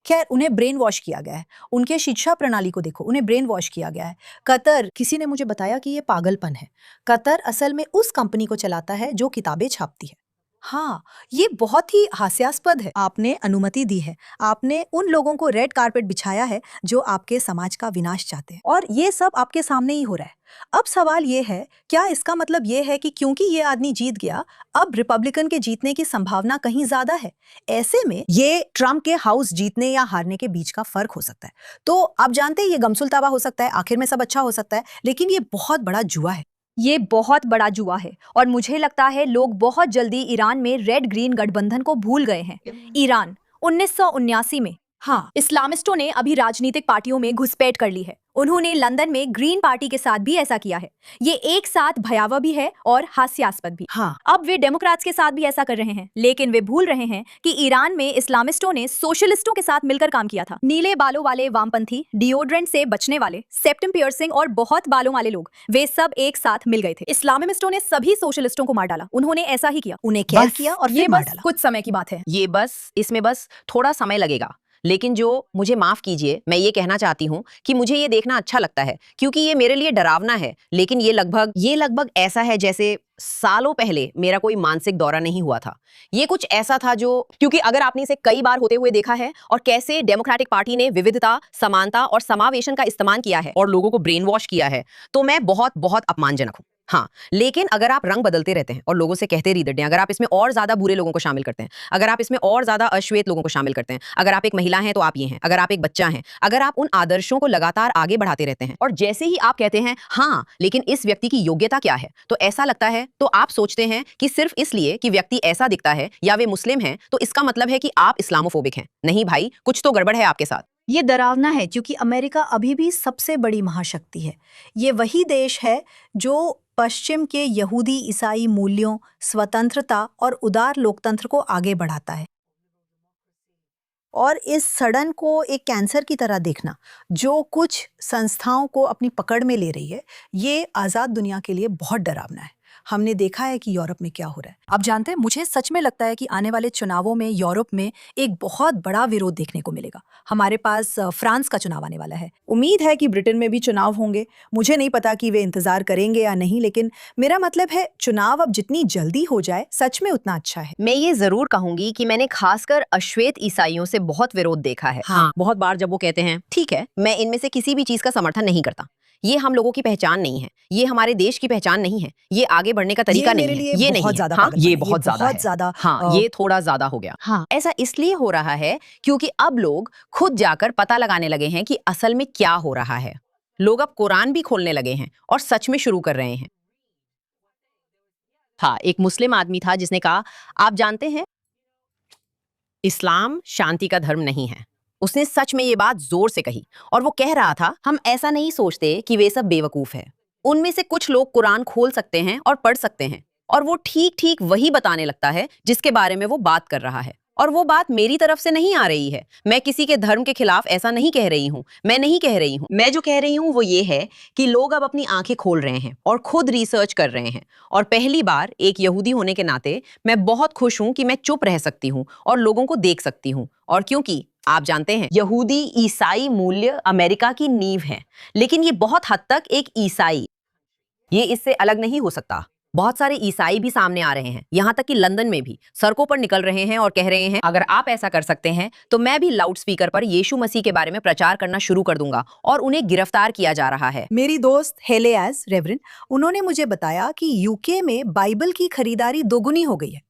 खैर, उन्हें ब्रेन वॉश किया गया है। उनके शिक्षा प्रणाली को देखो, उन्हें ब्रेन वॉश किया गया है। कतर, किसी ने मुझे बताया कि ये पागलपन है। कतर असल में उस कंपनी को चलाता है जो किताबें छापती है। हाँ, ये बहुत ही हास्यास्पद है। आपने अनुमति दी है, आपने उन लोगों को रेड कारपेट बिछाया है जो आपके समाज का विनाश चाहते हैं, और ये सब आपके सामने ही हो रहा है। अब सवाल ये है, क्या इसका मतलब ये है कि क्योंकि ये आदमी जीत गया, अब रिपब्लिकन के जीतने की संभावना कहीं ज्यादा है? ऐसे में ये ट्रंप के हाउस जीतने या हारने के बीच का फर्क हो सकता है। तो आप जानते हैं, ये गमसुलतावा हो सकता है, आखिर में सब अच्छा हो सकता है, लेकिन ये बहुत बड़ा जुआ है। ये बहुत बड़ा जुआ है और मुझे लगता है लोग बहुत जल्दी ईरान में रेड ग्रीन गठबंधन को भूल गए हैं। ईरान 1979 में, हाँ, इस्लामिस्टों ने अभी राजनीतिक पार्टियों में घुसपैठ कर ली है। उन्होंने लंदन में ग्रीन पार्टी के साथ भी ऐसा किया है। ये एक साथ भयावह भी है और हास्यास्पद भी। हाँ, अब वे डेमोक्रेट्स के साथ भी ऐसा कर रहे हैं, लेकिन वे भूल रहे हैं कि ईरान में इस्लामिस्टों ने सोशलिस्टों के साथ मिलकर काम किया था। नीले बालों वाले वामपंथी, डिओड्रेंट से बचने वाले, सेप्टम पियर्सिंग और बहुत बालों वाले लोग, वे सब एक साथ मिल गए थे। इस्लामिस्टों ने सभी सोशलिस्टों को मार डाला। उन्होंने ऐसा ही किया, उन्हें कैद बस किया और ये फिर मार बस डाला। कुछ समय की बात है। इसमें बस थोड़ा समय लगेगा, लेकिन जो मुझे माफ कीजिए, मैं ये कहना चाहती हूँ कि मुझे ये देखना अच्छा लगता है क्योंकि ये मेरे लिए डरावना है, लेकिन ये लगभग ऐसा है जैसे सालों पहले मेरा कोई मानसिक दौरा नहीं हुआ था। ये कुछ ऐसा था जो, क्योंकि अगर आपने इसे कई बार होते हुए देखा है और कैसे डेमोक्रेटिक पार्टी ने विविधता, समानता और समावेशन का इस्तेमाल किया है और लोगों को ब्रेन वॉश किया है, तो मैं बहुत बहुत अपमानजनक हूँ। हाँ, लेकिन अगर आप रंग बदलते रहते हैं और लोगों से कहते रीदर, अगर आप इसमें और ज्यादा बुरे लोगों को शामिल करते हैं, अगर आप इसमें और ज्यादा अश्वेत लोगों को शामिल करते हैं, अगर आप एक महिला हैं तो आप ये हैं, अगर आप एक बच्चा हैं, अगर आप उन आदर्शों को लगातार आगे बढ़ाते रहते हैं और जैसे ही आप कहते हैं हाँ लेकिन इस व्यक्ति की योग्यता क्या है, तो ऐसा लगता है, तो आप सोचते हैं कि सिर्फ इसलिए कि व्यक्ति ऐसा दिखता है या वे मुस्लिम हैं तो इसका मतलब है कि आप इस्लामोफोबिक हैं। नहीं भाई, कुछ तो गड़बड़ है आपके साथ। ये डरावना है क्योंकि अमेरिका अभी भी सबसे बड़ी महाशक्ति है। ये वही देश है जो पश्चिम के यहूदी ईसाई मूल्यों, स्वतंत्रता और उदार लोकतंत्र को आगे बढ़ाता है। और इस सड़न को एक कैंसर की तरह देखना जो कुछ संस्थाओं को अपनी पकड़ में ले रही है, ये आज़ाद दुनिया के लिए बहुत डरावना है। हमने देखा है कि यूरोप में क्या हो रहा है। अब जानते हैं, मुझे सच में लगता है कि आने वाले चुनावों में यूरोप में एक बहुत बड़ा विरोध देखने को मिलेगा। हमारे पास फ्रांस का चुनाव आने वाला है। उम्मीद है कि ब्रिटेन में भी चुनाव होंगे। मुझे नहीं पता कि वे इंतजार करेंगे या नहीं, लेकिन मेरा मतलब है चुनाव अब जितनी जल्दी हो जाए सच में उतना अच्छा है। मैं ये जरूर कहूंगी कि मैंने खासकर अश्वेत ईसाइयों से बहुत विरोध देखा है। हाँ। बहुत बार जब वो कहते हैं ठीक है, मैं इनमें से किसी भी चीज का समर्थन नहीं करता, ये हम लोगों की पहचान नहीं है, ये हमारे देश की पहचान नहीं है, ये आगे बढ़ने का तरीका नहीं है, ये नहीं है। हाँ, ये बहुत ज्यादा है। हाँ, ये थोड़ा ज्यादा हो गया। हाँ, ऐसा इसलिए हो रहा है क्योंकि अब लोग खुद जाकर पता लगाने लगे हैं कि असल में क्या हो रहा है। लोग अब कुरान भी खोलने लगे हैं और सच में शुरू कर रहे हैं। हाँ, एक मुस्लिम आदमी था जिसने कहा, आप जानते हैं इस्लाम शांति का धर्म नहीं है। उसने सच में ये बात जोर से कही और वो कह रहा था, हम ऐसा नहीं सोचते कि वे सब बेवकूफ है। उनमें से कुछ लोग कुरान खोल सकते हैं और पढ़ सकते हैं और वो ठीक ठीक वही बताने लगता है जिसके बारे में वो बात कर रहा है। और वो बात मेरी तरफ से नहीं आ रही है, मैं किसी के धर्म के खिलाफ ऐसा नहीं कह रही हूँ, मैं जो कह रही हूँ वो ये है कि लोग अब अपनी आंखें खोल रहे हैं और खुद रिसर्च कर रहे हैं। और पहली बार एक यहूदी होने के नाते मैं बहुत खुश हूँ कि मैं चुप रह सकती हूँ और लोगों को देख सकती हूँ। और क्योंकि आप जानते हैं यहूदी ईसाई मूल्य अमेरिका की नींव है, लेकिन ये बहुत हद तक एक ईसाई, ये इससे अलग नहीं हो सकता। बहुत सारे ईसाई भी सामने आ रहे हैं, यहाँ तक कि लंदन में भी सड़कों पर निकल रहे हैं और कह रहे हैं अगर आप ऐसा कर सकते हैं तो मैं भी लाउड स्पीकर पर यीशु मसीह के बारे में प्रचार करना शुरू कर दूंगा। और उन्हें गिरफ्तार किया जा रहा है। मेरी दोस्त हेलेयाज रेवरेंड, उन्होंने मुझे बताया कि यूके में बाइबल की खरीदारी दोगुनी हो गई है।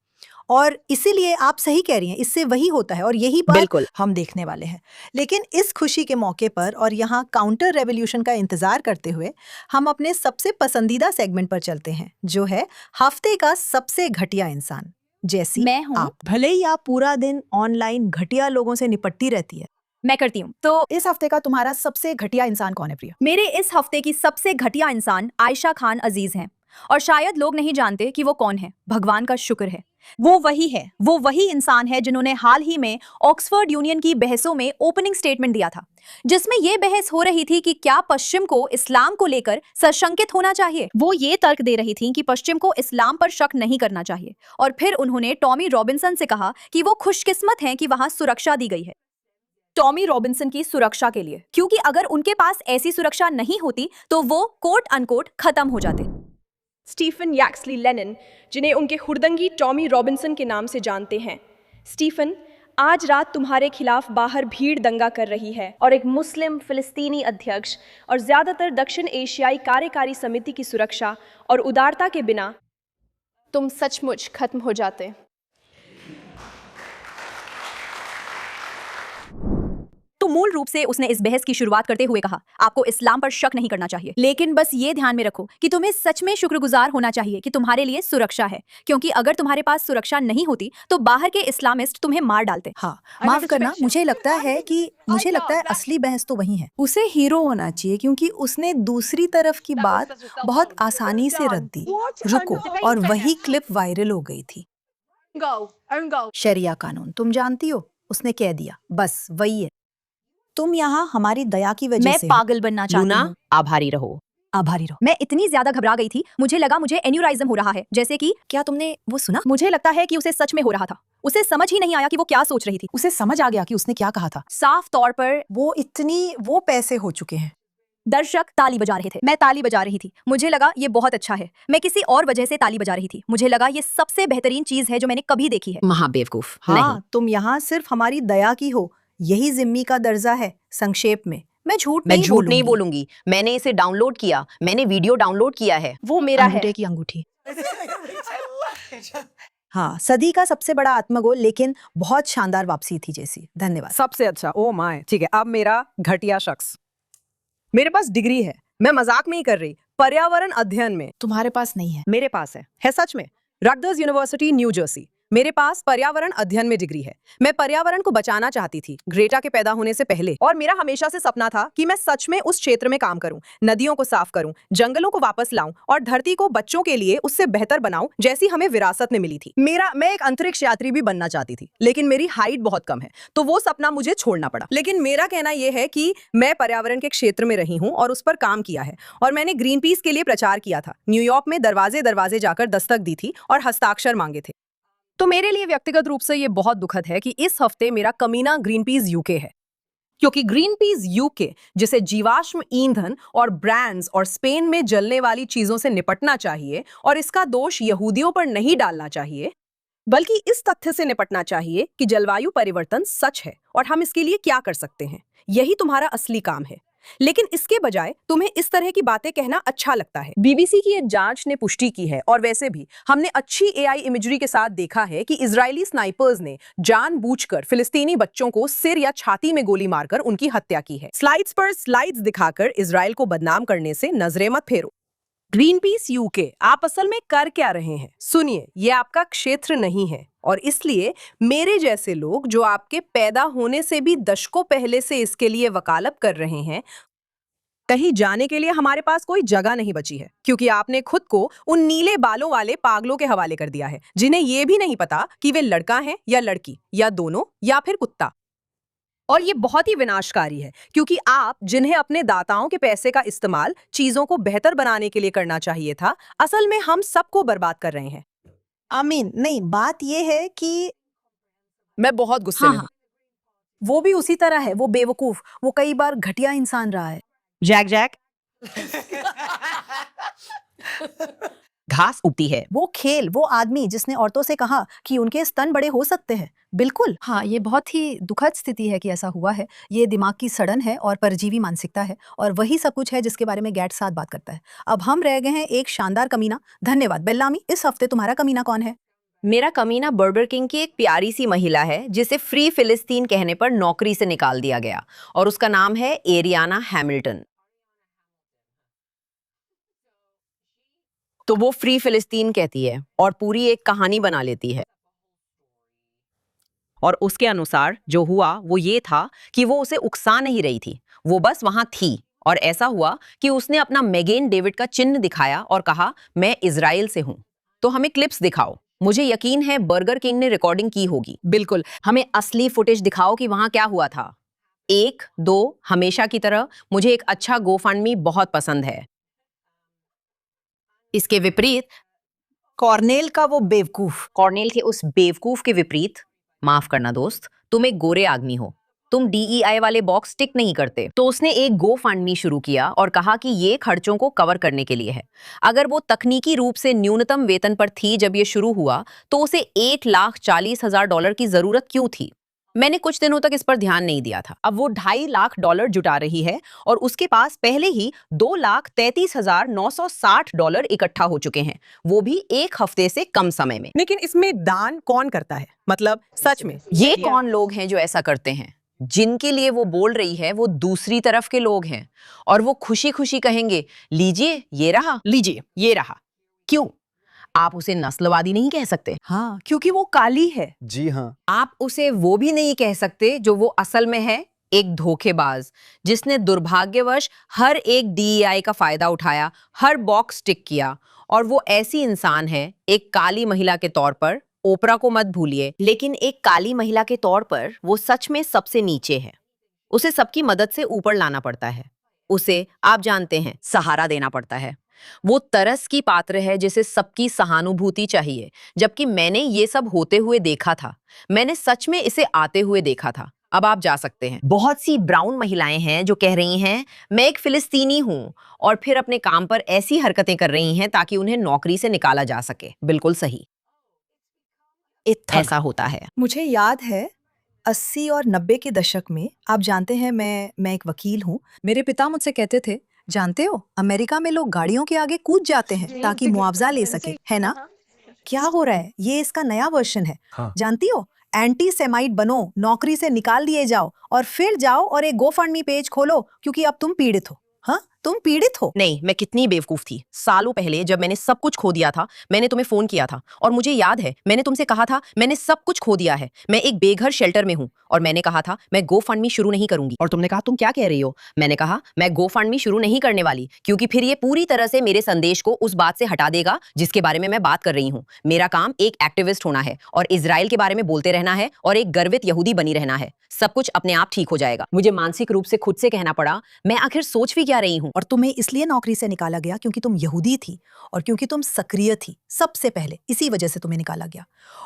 और इसीलिए आप सही कह रही हैं, इससे वही होता है और यही बात बिल्कुल हम देखने वाले हैं। लेकिन इस खुशी के मौके पर और यहाँ काउंटर रेवोल्यूशन का इंतजार करते हुए हम अपने सबसे पसंदीदा सेगमेंट पर चलते हैं, जो है हफ्ते का सबसे घटिया इंसान। जैसी मैं हूँ। आप, भले ही आप पूरा दिन ऑनलाइन घटिया लोगों से निपटती रहती है, मैं करती हूँ। तो इस हफ्ते का तुम्हारा सबसे घटिया इंसान कौन है प्रिया? मेरे इस हफ्ते की सबसे घटिया इंसान आयशा खान अजीज हैं और शायद लोग नहीं जानते कि वो कौन है। भगवान का शुक्र है, वो वही इंसान है जिन्होंने हाल ही में ऑक्सफोर्ड यूनियन की बहसों में ओपनिंग स्टेटमेंट दिया था, जिसमें यह बहस हो रही थी कि क्या पश्चिम को इस्लाम को लेकर सशंकित होना चाहिए। वो ये तर्क दे रही थी कि पश्चिम को इस्लाम पर शक नहीं करना चाहिए। और फिर उन्होंने टॉमी रॉबिन्सन से कहा कि वो खुशकिस्मत हैं कि वहां सुरक्षा दी गई है टॉमी रॉबिन्सन की सुरक्षा के लिए, क्योंकि अगर उनके पास ऐसी सुरक्षा नहीं होती तो वो कोट अनकोट खत्म हो जाते। स्टीफन यैक्सली लेनिन, जिन्हें उनके हुर्दंगी टॉमी रॉबिन्सन के नाम से जानते हैं। स्टीफन, आज रात तुम्हारे खिलाफ बाहर भीड़ दंगा कर रही है और एक मुस्लिम फिलिस्तीनी अध्यक्ष और ज्यादातर दक्षिण एशियाई कार्यकारी समिति की सुरक्षा और उदारता के बिना तुम सचमुच खत्म हो जाते। तो मूल रूप से उसने इस बहस की शुरुआत करते हुए कहा, आपको इस्लाम पर शक नहीं करना चाहिए, लेकिन बस ये ध्यान में रखो कि तुम्हें सच में शुक्रगुजार होना चाहिए कि तुम्हारे लिए सुरक्षा है, क्योंकि अगर तुम्हारे पास सुरक्षा नहीं होती तो बाहर के इस्लामिस्ट तुम्हें मार डालते। हाँ, माफ करना, मुझे लगता है असली बहस तो वही है। उसे हीरो होना चाहिए क्योंकि उसने दूसरी तरफ की बात बहुत आसानी से रद्द दी। रुको, और वही क्लिप वायरल हो गई थी। शरिया कानून, तुम जानती हो, उसने कह दिया, बस वही है। तुम यहाँ हमारी दया की वजह मैं से पागल बनना चाहती लूना, हूँ। आभारी रहो। आभारी रहो। मैं इतनी ज्यादा घबरा गई थी, मुझे लगा मुझे एन्यूराइज्म हो रहा है। जैसे कि क्या तुमने वो सुना? मुझे लगता है कि उसे सच में हो रहा था। उसे समझ ही नहीं आया कि वो क्या सोच रही थी। उसे समझ आ गया कि उसने क्या कहा था। साफ तौर पर वो पैसे हो चुके हैं। दर्शक ताली बजा रहे थे, मैं ताली बजा रही थी। मुझे लगा ये बहुत अच्छा है। मैं किसी और वजह से ताली बजा रही थी। मुझे लगा ये सबसे बेहतरीन चीज है जो मैंने कभी देखी है। महाबेवकूफ। हाँ, नहीं, तुम यहाँ सिर्फ हमारी दया की हो, यही जिम्मी का दर्जा है। संक्षेप में मैं झूठ मैं नहीं झूठ नहीं बोलूंगी। बोलूंगी। मैंने इसे डाउनलोड किया, मैंने वीडियो डाउनलोड किया है। वो मेरा है। अंगूठे की अंगूठी। हाँ, सदी का सबसे बड़ा आत्मगोल, लेकिन बहुत शानदार वापसी थी जैसी। धन्यवाद। सबसे अच्छा। ओ माय, ठीक है। अब मेरा घटिया शख्स। मेरे पास डिग्री है, मैं मजाक में ही कर रही। पर्यावरण अध्ययन में। तुम्हारे पास नहीं है। मेरे पास है सच में। Rutgers university new Jersey. मेरे पास पर्यावरण अध्ययन में डिग्री है। मैं पर्यावरण को बचाना चाहती थी ग्रेटा के पैदा होने से पहले, और मेरा हमेशा से सपना था कि मैं सच में उस क्षेत्र में काम करूं, नदियों को साफ करूं, जंगलों को वापस लाऊं और धरती को बच्चों के लिए उससे बेहतर बनाऊं जैसी हमें विरासत में मिली थी। मैं एक अंतरिक्ष यात्री भी बनना चाहती थी, लेकिन मेरी हाइट बहुत कम है, तो वो सपना मुझे छोड़ना पड़ा। लेकिन मेरा कहना यह है कि मैं पर्यावरण के क्षेत्र में रही हूं और उस पर काम किया है, और मैंने ग्रीन पीस के लिए प्रचार किया था। न्यूयॉर्क में दरवाजे दरवाजे जाकर दस्तक दी थी और हस्ताक्षर मांगे थे। तो मेरे लिए व्यक्तिगत रूप से ये बहुत दुखद है कि इस हफ्ते मेरा कमीना ग्रीन पीस यूके है, क्योंकि ग्रीन पीस यूके, जिसे जीवाश्म ईंधन और ब्रांड्स और स्पेन में जलने वाली चीजों से निपटना चाहिए, और इसका दोष यहूदियों पर नहीं डालना चाहिए, बल्कि इस तथ्य से निपटना चाहिए कि जलवायु परिवर्तन सच है और हम इसके लिए क्या कर सकते हैं। यही तुम्हारा असली काम है। लेकिन इसके बजाय तुम्हें इस तरह की बातें कहना अच्छा लगता है। बीबीसी की एक जांच ने पुष्टि की है, और वैसे भी हमने अच्छी एआई इमेजरी के साथ देखा है कि इजरायली स्नाइपर्स ने जानबूझकर फिलिस्तीनी बच्चों को सिर या छाती में गोली मारकर उनकी हत्या की है। स्लाइड्स पर स्लाइड्स दिखाकर इजराइल को बदनाम करने से नजरें मत फेरो। ग्रीन पीस यूके, आप असल में कर क्या रहे हैं? सुनिए, ये आपका क्षेत्र नहीं है, और इसलिए मेरे जैसे लोग जो आपके पैदा होने से भी दशकों पहले से इसके लिए वकालत कर रहे हैं, कहीं जाने के लिए हमारे पास कोई जगह नहीं बची है, क्योंकि आपने खुद को उन नीले बालों वाले पागलों के हवाले कर दिया है, जिन्हें यह भी नहीं पता कि वे लड़का हैं या लड़की, या दोनों, या फिर कुत्ता। और ये बहुत ही विनाशकारी है, क्योंकि आप, जिन्हें अपने दाताओं के पैसे का इस्तेमाल चीजों को बेहतर बनाने के लिए करना चाहिए था, असल में हम सबको बर्बाद कर रहे हैं। आमीन, नहीं, बात यह है कि मैं बहुत गुस्से में हूं। वो भी उसी तरह है, वो बेवकूफ, वो कई बार घटिया इंसान रहा है। जैक घास उगती है। वो खेल, वो आदमी जिसने औरतों से कहा कि उनके स्तन बड़े हो सकते हैं। बिल्कुल। हाँ, ये बहुत ही दुखद स्थिति है कि ऐसा हुआ है। ये दिमाग की सड़न है और परजीवी मानसिकता है, और वही सब कुछ है जिसके बारे में गैट साथ बात करता है। अब हम रह गए हैं एक शानदार कमीना। धन्यवाद बेल्लामी। इस हफ्ते तुम्हारा कमीना कौन है? मेरा कमीना बर्गर किंग की एक प्यारी सी महिला है, जिसे फ्री फिलिस्तीन कहने पर नौकरी से निकाल दिया गया, और उसका नाम है एरियाना हैमिल्टन। तो वो फ्री फिलिस्तीन कहती है और पूरी एक कहानी बना लेती है। और उसके अनुसार जो हुआ वो ये था कि वो उसे उकसा नहीं रही थी, वो बस वहां थी, और ऐसा हुआ कि उसने अपना मेगेन डेविड का चिन्ह दिखाया और कहा, मैं इजराइल से हूं। तो हमें क्लिप्स दिखाओ। मुझे यकीन है बर्गर किंग ने रिकॉर्डिंग की होगी। बिल्कुल, हमें असली फुटेज दिखाओ कि वहां क्या हुआ था। 1, 2, हमेशा की तरह मुझे एक अच्छा गोफंडमी बहुत पसंद है। इसके विपरीत कॉर्नेल का वो बेवकूफ। कॉर्नेल के उस बेवकूफ के विपरीत, माफ करना दोस्त, तुम एक गोरे आदमी हो, तुम DEI वाले बॉक्स टिक नहीं करते। तो उसने एक GoFundMe शुरू किया और कहा कि ये खर्चों को कवर करने के लिए है। अगर वो तकनीकी रूप से न्यूनतम वेतन पर थी जब ये शुरू हुआ, तो उसे $1,40,000 की जरूरत क्यों थी? मैंने कुछ दिनों तक इस पर ध्यान नहीं दिया था। अब वो $2.5 लाख जुटा रही है, और उसके पास पहले ही $2,33,960 इकट्ठा हो चुके हैं, वो भी एक हफ्ते से कम समय में। लेकिन इसमें दान कौन करता है? मतलब सच में ये कौन लोग हैं जो ऐसा करते हैं? जिनके लिए वो बोल रही है वो दूसरी तरफ के लोग हैं, और वो खुशी खुशी कहेंगे, लीजिए ये रहा, लीजिए ये रहा। क्यों? आप उसे नस्लवादी नहीं कह सकते। हाँ, क्योंकि वो काली है। जी हाँ। आप उसे वो भी नहीं कह सकते जो वो असल में है, एक धोखेबाज, जिसने दुर्भाग्यवश हर एक DEI का फायदा उठाया, हर बॉक्स टिक किया, और वो ऐसी इंसान है, एक काली महिला के तौर पर। ओपरा को मत भूलिए, लेकिन एक काली महिला के तौर पर वो सच में सबसे नीचे है। उसे सबकी मदद से ऊपर लाना पड़ता है। उसे आप जानते हैं सहारा देना पड़ता है। वो तरस की पात्र है जिसे सबकी सहानुभूति चाहिए, जबकि मैंने ये सब होते हुए देखा था। मैंने सच में इसे आते हुए देखा था। अब आप जा सकते हैं। बहुत सी ब्राउन महिलाएं हैं जो कह रही हैं मैं एक फिलिस्तीनी हूं, और फिर अपने काम पर ऐसी हरकतें कर रही हैं ताकि उन्हें नौकरी से निकाला जा सके। बिल्कुल सही, ऐसा होता है। मुझे याद है 80 और 90 के दशक में, आप जानते हैं मैं एक वकील हूँ। मेरे पिता मुझसे कहते थे, जानते हो अमेरिका में लोग गाड़ियों के आगे कूद जाते हैं ताकि मुआवजा ले सके, है ना? क्या हो रहा है? ये इसका नया वर्जन है। हाँ। जानती हो, एंटी सेमाइट बनो, नौकरी से निकाल दिए जाओ और फिर जाओ और एक गोफंडमी पेज खोलो क्योंकि अब तुम पीड़ित हो। हाँ, तुम पीड़ित हो। नहीं, मैं कितनी बेवकूफ थी। सालों पहले जब मैंने सब कुछ खो दिया था, मैंने तुम्हें फोन किया था और मुझे याद है मैंने तुमसे कहा था मैंने सब कुछ खो दिया है, मैं एक बेघर शेल्टर में हूँ, और मैंने कहा था मैं गोफंडमी शुरू नहीं करूंगी। और तुमने कहा तुम क्या कह रही हो? मैंने कहा मैं गोफंडमी शुरू नहीं करने वाली, क्योंकि फिर ये पूरी तरह से मेरे संदेश को उस बात से हटा देगा जिसके बारे में मैं बात कर रही हूँ। मेरा काम एक एक्टिविस्ट होना है और इजराइल के बारे में बोलते रहना है और एक गर्वित यहूदी बनी रहना है। सब कुछ अपने आप ठीक हो जाएगा। मुझे मानसिक रूप से खुद से कहना पड़ा मैं आखिर सोच भी क्या रही हूँ। और तुम्हें इसलिए नौकरी से निकाला गया क्योंकि तुम यहूदी थी और क्योंकि तुम सक्रिय थी। सबसे पहले इसी वजह से तुम्हें निकाला गया।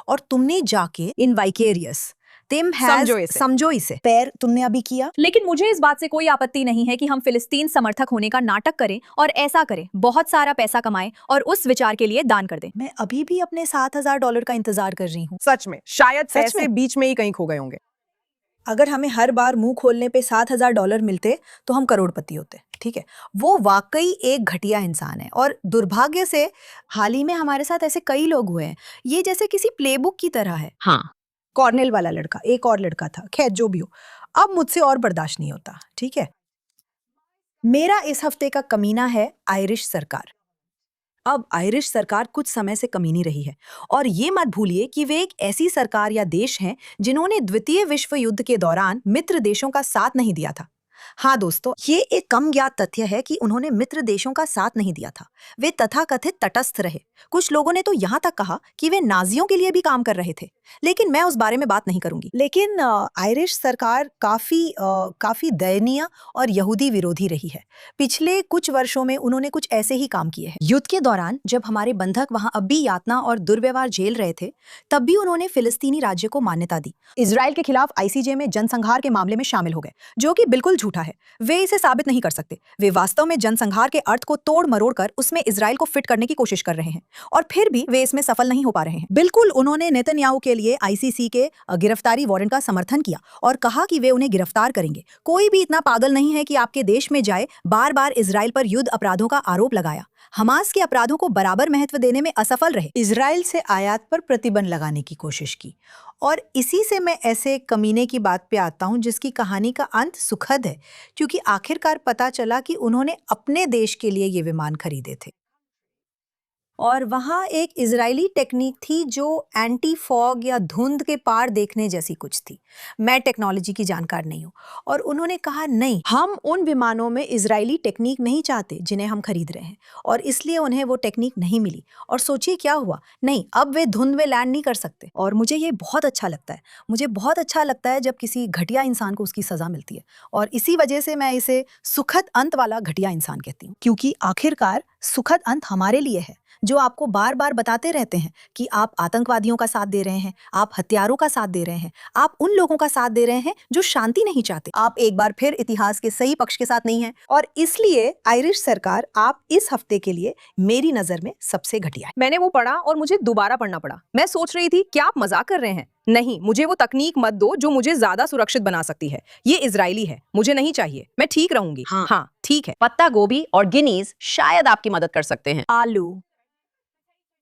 और तुमने जाके इन वाइकेरियस समझो इसे पैर तुमने अभी किया। लेकिन मुझे इस बात से कोई आपत्ति नहीं है कि हम फिलिस्तीन समर्थक होने का नाटक करें और ऐसा करें, बहुत सारा पैसा कमाएं और उस विचार के लिए दान कर दें। मैं अभी भी अपने $7,000 का इंतजार कर रही हूँ। सच में, शायद सच पैसे में? बीच में ही कहीं खो गए होंगे। अगर हमें हर बार मुंह खोलने पे $7,000 मिलते तो हम करोड़पति होते। ठीक है, वो वाकई एक घटिया इंसान है और दुर्भाग्य से हाल ही में हमारे साथ ऐसे कई लोग हुए हैं। ये जैसे किसी प्लेबुक की तरह है। हाँ, कॉर्नेल वाला लड़का, एक और लड़का था, खैर जो भी हो, अब मुझसे और बर्दाश्त नहीं होता। ठीक है, मेरा इस हफ्ते का कमीना है आयरिश सरकार। अब आयरिश सरकार कुछ समय से कमीनी रही है और ये मत भूलिए कि वे एक ऐसी सरकार या देश हैं जिन्होंने द्वितीय विश्व युद्ध के दौरान मित्र देशों का साथ नहीं दिया था। हाँ दोस्तों, ये एक कम ज्ञात तथ्य है कि उन्होंने मित्र देशों का साथ नहीं दिया था। वे तथाकथित तटस्थ रहे। कुछ लोगों ने तो यहाँ तक कहा कि वे नाजियों के लिए भी काम कर रहे थे, लेकिन मैं उस बारे में बात नहीं करूंगी। लेकिन आयरिश सरकार काफी दयनीय और यहूदी विरोधी रही है। पिछले कुछ वर्षों में उन्होंने कुछ ऐसे ही काम किए हैं। युद्ध के दौरान जब हमारे बंधक वहां अब भी यातना और दुर्व्यवहार झेल रहे थे, तब भी उन्होंने फिलिस्तीनी राज्य को मान्यता दी। इजराइल के खिलाफ ICJ में जनसंहार के मामले में शामिल हो गए, जो कि बिल्कुल झूठा है। वे इसे साबित नहीं कर सकते। वे वास्तव में जनसंहार के अर्थ को तोड़ मरोड़ कर उसमें इजराइल को फिट करने की कोशिश कर रहे हैं और फिर भी वे इसमें सफल नहीं हो पा रहे हैं। बिल्कुल, उन्होंने नेतन्याहू के लिए ICC के गिरफ्तारी वारंट का समर्थन किया और कहा कि वे उन्हें गिरफ्तार करेंगे। कोई भी इतना पागल नहीं है कि आपके देश में जाए बार बार इजराइल पर युद्ध अपराधों का आरोप लगाया। हमास के अपराधों को बराबर महत्व देने में असफल रहे। इजराइल से आयात पर प्रतिबंध लगाने की कोशिश की। और इसी से मैं ऐसे कमीने की बात पे आता हूँ जिसकी कहानी का अंत सुखद है, क्योंकि आखिरकार पता चला कि उन्होंने अपने देश के लिए ये विमान खरीदे थे और वहाँ एक इजरायली टेक्निक थी जो एंटी फॉग या धुंध के पार देखने जैसी कुछ थी। मैं टेक्नोलॉजी की जानकार नहीं हूँ और उन्होंने कहा नहीं, हम उन विमानों में इजरायली टेक्निक नहीं चाहते जिन्हें हम खरीद रहे हैं, और इसलिए उन्हें वो टेक्निक नहीं मिली। और सोचिए क्या हुआ, नहीं, अब वे धुंध में लैंड नहीं कर सकते। और मुझे ये बहुत अच्छा लगता है, मुझे बहुत अच्छा लगता है जब किसी घटिया इंसान को उसकी सजा मिलती है, और इसी वजह से मैं इसे सुखद अंत वाला घटिया इंसान कहती हूँ, क्योंकि आखिरकार सुखद अंत हमारे लिए है, जो आपको बार बार बताते रहते हैं कि आप आतंकवादियों का साथ दे रहे हैं, आप हत्यारों का साथ दे रहे हैं, आप उन लोगों का साथ दे रहे हैं जो शांति नहीं चाहते। आप एक बार फिर इतिहास के सही पक्ष के साथ नहीं हैं, और इसलिए आयरिश सरकार आप इस हफ्ते के लिए मेरी नजर में सबसे घटिया है। मैंने वो पढ़ा और मुझे दोबारा पढ़ना पड़ा। मैं सोच रही थी क्या आप मजाक कर रहे हैं? नहीं, मुझे वो तकनीक मत दो जो मुझे ज्यादा सुरक्षित बना सकती है। ये इजरायली है, मुझे नहीं चाहिए। मैं ठीक रहूंगी। हाँ, ठीक है। पत्ता गोभी और गिनीज शायद आपकी मदद कर सकते हैं। आलू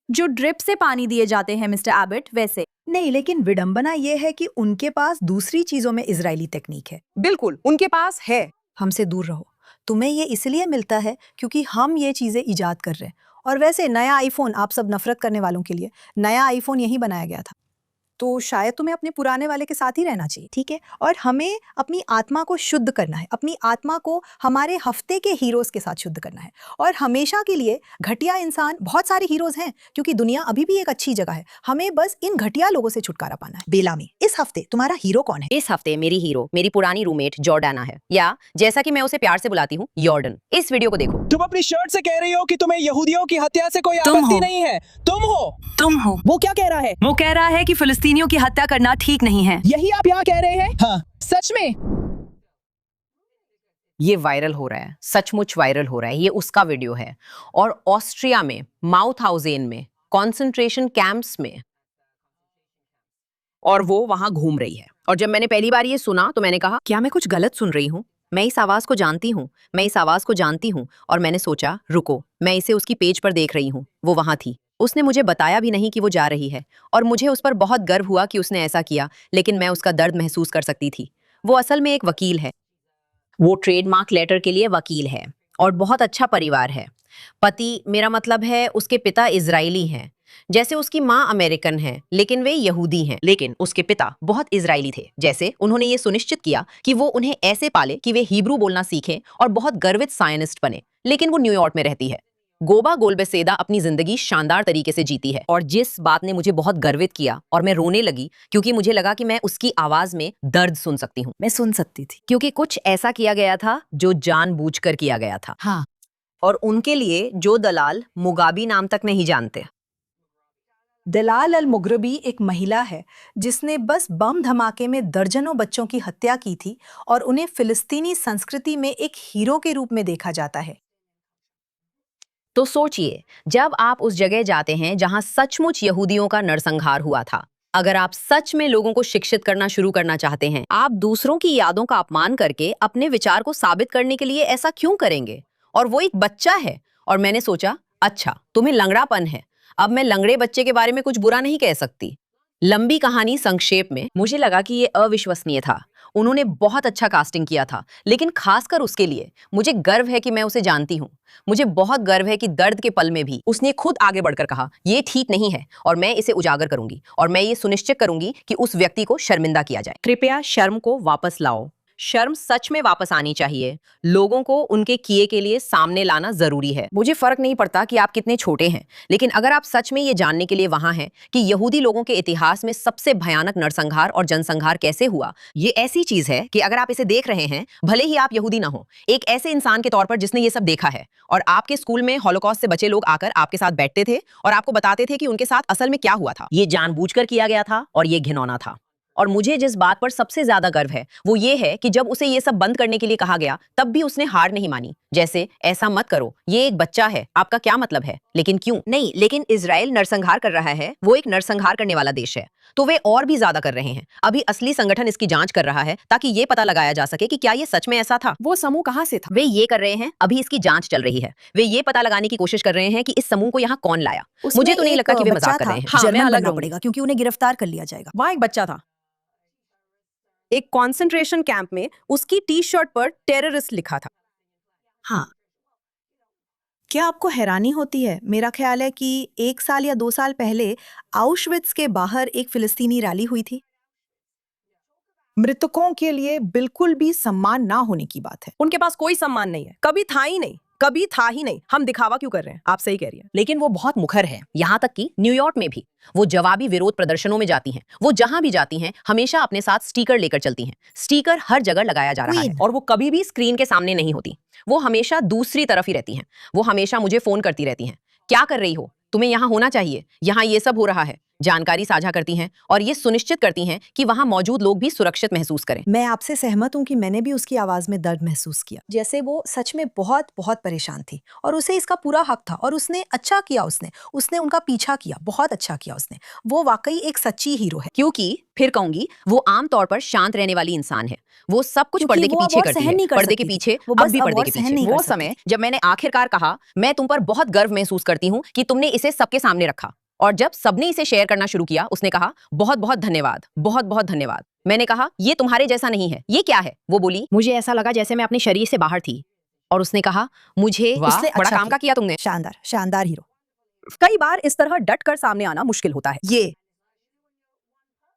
जो ड्रिप से पानी दिए जाते हैं मिस्टर एबट, वैसे नहीं, लेकिन विडंबना ये है कि उनके पास दूसरी चीजों में इजरायली टेक्निक है। बिल्कुल, उनके पास है। हमसे दूर रहो। तुम्हें ये इसलिए मिलता है क्योंकि हम ये चीजें इजाद कर रहे हैं। और वैसे नया आईफोन, आप सब नफरत करने वालों के लिए नया आईफोन यही बनाया गया था। तो शायद तुम्हें अपने पुराने वाले के साथ ही रहना चाहिए, ठीक है। और हमें अपनी आत्मा को शुद्ध करना है, अपनी आत्मा को हमारे हफ्ते के हीरोज के साथ शुद्ध करना है। और हमेशा के लिए घटिया इंसान, बहुत सारे हीरोज हैं क्योंकि दुनिया अभी भी एक अच्छी जगह है, हमें बस इन घटिया लोगों से छुटकारा पाना है। बेलामी, इस हफ्ते तुम्हारा हीरो कौन है? इस हफ्ते मेरी हीरो मेरी पुरानी रूममेट जॉर्डाना है, या जैसा कि मैं उसे प्यार से बुलाती हूँ, यॉर्डन। इस वीडियो को देखो। तुम अपनी शर्ट से कह रही हो कि तुम्हें यहूदियों की हत्या से कोई तुम आपत्ति हो। नहीं है। तुम हो। वो क्या कह रहा है? वो कह रहा है कि फिलिस्तीनियों की हत्या करना ठीक नहीं है। यही आप यहाँ कह रहे हैं? हाँ। सच में? ये वायरल हो रहा है, सचमुच वायरल हो रहा है। ये उसका वीडियो है। और ऑस्ट्रिया में माउथहाउजेन में कॉन्सेंट्रेशन कैंप्स में, और वो वहां घूम रही है। और जब मैंने पहली बार ये सुना तो मैंने कहा, क्या मैं कुछ गलत सुन रही हूँ? मैं इस आवाज को जानती हूँ, मैं इस आवाज को जानती हूँ। और मैंने सोचा, रुको, मैं इसे उसकी पेज पर देख रही हूँ। वो वहां थी। उसने मुझे बताया भी नहीं कि वो जा रही है, और मुझे उस पर बहुत गर्व हुआ कि उसने ऐसा किया, लेकिन मैं उसका दर्द महसूस कर सकती थी। वो असल में एक वकील है। वो ट्रेडमार्क लेटर के लिए वकील है और बहुत अच्छा परिवार है। पति, मेरा मतलब है उसके पिता इजरायली हैं। जैसे उसकी माँ अमेरिकन है, लेकिन वे यहूदी हैं। लेकिन उसके पिता बहुत इजरायली थे। जैसे उन्होंने ये सुनिश्चित किया कि वो उन्हें ऐसे पाले कि वे हिब्रू बोलना सीखें और बहुत गर्वित साइनिस्ट बने। लेकिन वो न्यूयॉर्क में रहती है। गोबा गोल्बेसेदा अपनी जिंदगी शानदार तरीके से जीती है। और जिस बात ने मुझे बहुत गर्वित किया और मैं रोने लगी, क्योंकि मुझे लगा कि मैं उसकी आवाज में दर्द सुन सकती हूँ। मैं सुन सकती थी। क्योंकि कुछ ऐसा किया गया था जो जानबूझकर किया गया था। हाँ। और उनके लिए जो दलाल मुगाबी नाम तक नहीं जानते। दलाल अल मुगरबी एक महिला है जिसने बस बम धमाके में दर्जनों बच्चों की हत्या की थी, और उन्हें फिलिस्तीनी संस्कृति में एक हीरो के रूप में देखा जाता है। तो सोचिए, जब आप उस जगह जाते हैं जहां सचमुच यहूदियों का नरसंहार हुआ था, अगर आप सच में लोगों को शिक्षित करना शुरू करना चाहते हैं, आप दूसरों की यादों का अपमान करके अपने विचार को साबित करने के लिए ऐसा क्यों करेंगे? और वो एक बच्चा है। और मैंने सोचा, अच्छा, तुम्हें लंगड़ापन है। अब मैं लंगड़े बच्चे के बारे में कुछ बुरा नहीं कह सकती। लंबी कहानी संक्षेप में, मुझे लगा कि ये अविश्वसनीय था। उन्होंने बहुत अच्छा कास्टिंग किया था, लेकिन खासकर उसके लिए मुझे गर्व है कि मैं उसे जानती हूँ। मुझे बहुत गर्व है कि दर्द के पल में भी उसने खुद आगे बढ़कर कहा, ये ठीक नहीं है और मैं इसे उजागर करूंगी, और मैं ये सुनिश्चित करूंगी कि उस व्यक्ति को शर्मिंदा किया जाए। कृपया शर्म को वापस लाओ। शर्म सच में वापस आनी चाहिए। लोगों को उनके किए के लिए सामने लाना जरूरी है। मुझे फर्क नहीं पड़ता कि आप कितने छोटे हैं, लेकिन अगर आप सच में ये जानने के लिए वहां हैं कि यहूदी लोगों के इतिहास में सबसे भयानक नरसंहार और जनसंहार कैसे हुआ, ये ऐसी चीज है कि अगर आप इसे देख रहे हैं, भले ही आप यहूदी ना हो, एक ऐसे इंसान के तौर पर जिसने ये सब देखा है, और आपके स्कूल में हॉलोकॉस्ट से बचे लोग आकर आपके साथ बैठते थे और आपको बताते थे कि उनके साथ असल में क्या हुआ था। ये जानबूझकर किया गया था और ये घिनौना था। और मुझे जिस बात पर सबसे ज्यादा गर्व है वो ये है कि जब उसे ये सब बंद करने के लिए कहा गया, तब भी उसने हार नहीं मानी। जैसे, ऐसा मत करो, ये एक बच्चा है, आपका क्या मतलब है? लेकिन क्यों नहीं? लेकिन इजराइल नरसंहार कर रहा है, वो एक नरसंहार करने वाला देश है, तो वे और भी ज्यादा कर रहे हैं। अभी असली संगठन इसकी जांच कर रहा है ताकि ये पता लगाया जा सके कि क्या ये सच में ऐसा था। वो समूह कहाँ से था? वे ये कर रहे हैं, अभी इसकी जांच चल रही है। वे ये पता लगाने की कोशिश कर रहे हैं कि इस समूह को यहाँ कौन लाया। मुझे तो नहीं लगता कि वे मजाक कर रहे हैं। हाँ, मैं जर्मन अलग बनना रहूंगी। पड़ेगा क्योंकि उन्हें गिरफ्तार कर लिया जाएगा। वहां एक बच्चा था, एक कॉन्सेंट्रेशन कैंप में। उसकी टी शर्ट पर टेररिस्ट लिखा था। हाँ। क्या आपको हैरानी होती है? मेरा ख्याल है कि 1 साल या 2 साल पहले आउशविट्स के बाहर एक फिलिस्तीनी रैली हुई थी। मृतकों के लिए बिल्कुल भी सम्मान ना होने की बात है। उनके पास कोई सम्मान नहीं है, कभी था ही नहीं, कभी था ही नहीं। हम दिखावा क्यों कर रहे हैं? आप सही कह रही हैं। लेकिन वो बहुत मुखर है, यहाँ तक कि न्यूयॉर्क में भी वो जवाबी विरोध प्रदर्शनों में जाती हैं। वो जहां भी जाती हैं, हमेशा अपने साथ स्टिकर लेकर चलती हैं। स्टिकर हर जगह लगाया जा रहा है, और वो कभी भी स्क्रीन के सामने नहीं होती। वो हमेशा दूसरी तरफ ही रहती हैं। वो हमेशा मुझे फोन करती रहती हैं, क्या कर रही हो, तुम्हें यहाँ होना चाहिए, यहाँ ये सब हो रहा है। जानकारी साझा करती हैं और ये सुनिश्चित करती हैं कि वहां मौजूद लोग भी सुरक्षित महसूस करें। मैं आपसे सहमत हूँ कि मैंने भी उसकी आवाज में दर्द महसूस किया, जैसे वो सच में बहुत बहुत परेशान थी, और उसे इसका पूरा हक था, और उसने अच्छा किया। उसने उनका पीछा किया, बहुत अच्छा किया उसने। वो वाकई एक सच्ची हीरो है। क्योंकि फिर कहूंगी, वो आमतौर पर शांत रहने वाली इंसान है। वो सब कुछ पर्दे के पीछे करती है, पर्दे के पीछे, अब भी पर्दे के पीछे। वो समय जब मैंने आखिरकार कहा, मैं तुम पर बहुत गर्व महसूस करती हूँ कि तुमने इसे सबके सामने रखा, और जब सबने इसे शेयर करना शुरू किया, उसने कहा, बहुत बहुत धन्यवाद, बहुत बहुत धन्यवाद। मैंने कहा, ये तुम्हारे जैसा नहीं है, ये क्या है? वो बोली, मुझे ऐसा लगा जैसे मैं अपने शरीर से बाहर थी। और उसने कहा, मुझे उसने बड़ा अच्छा काम का किया तुमने। शानदार, शानदार हीरो। कई बार इस तरह डट कर सामने आना मुश्किल होता है। ये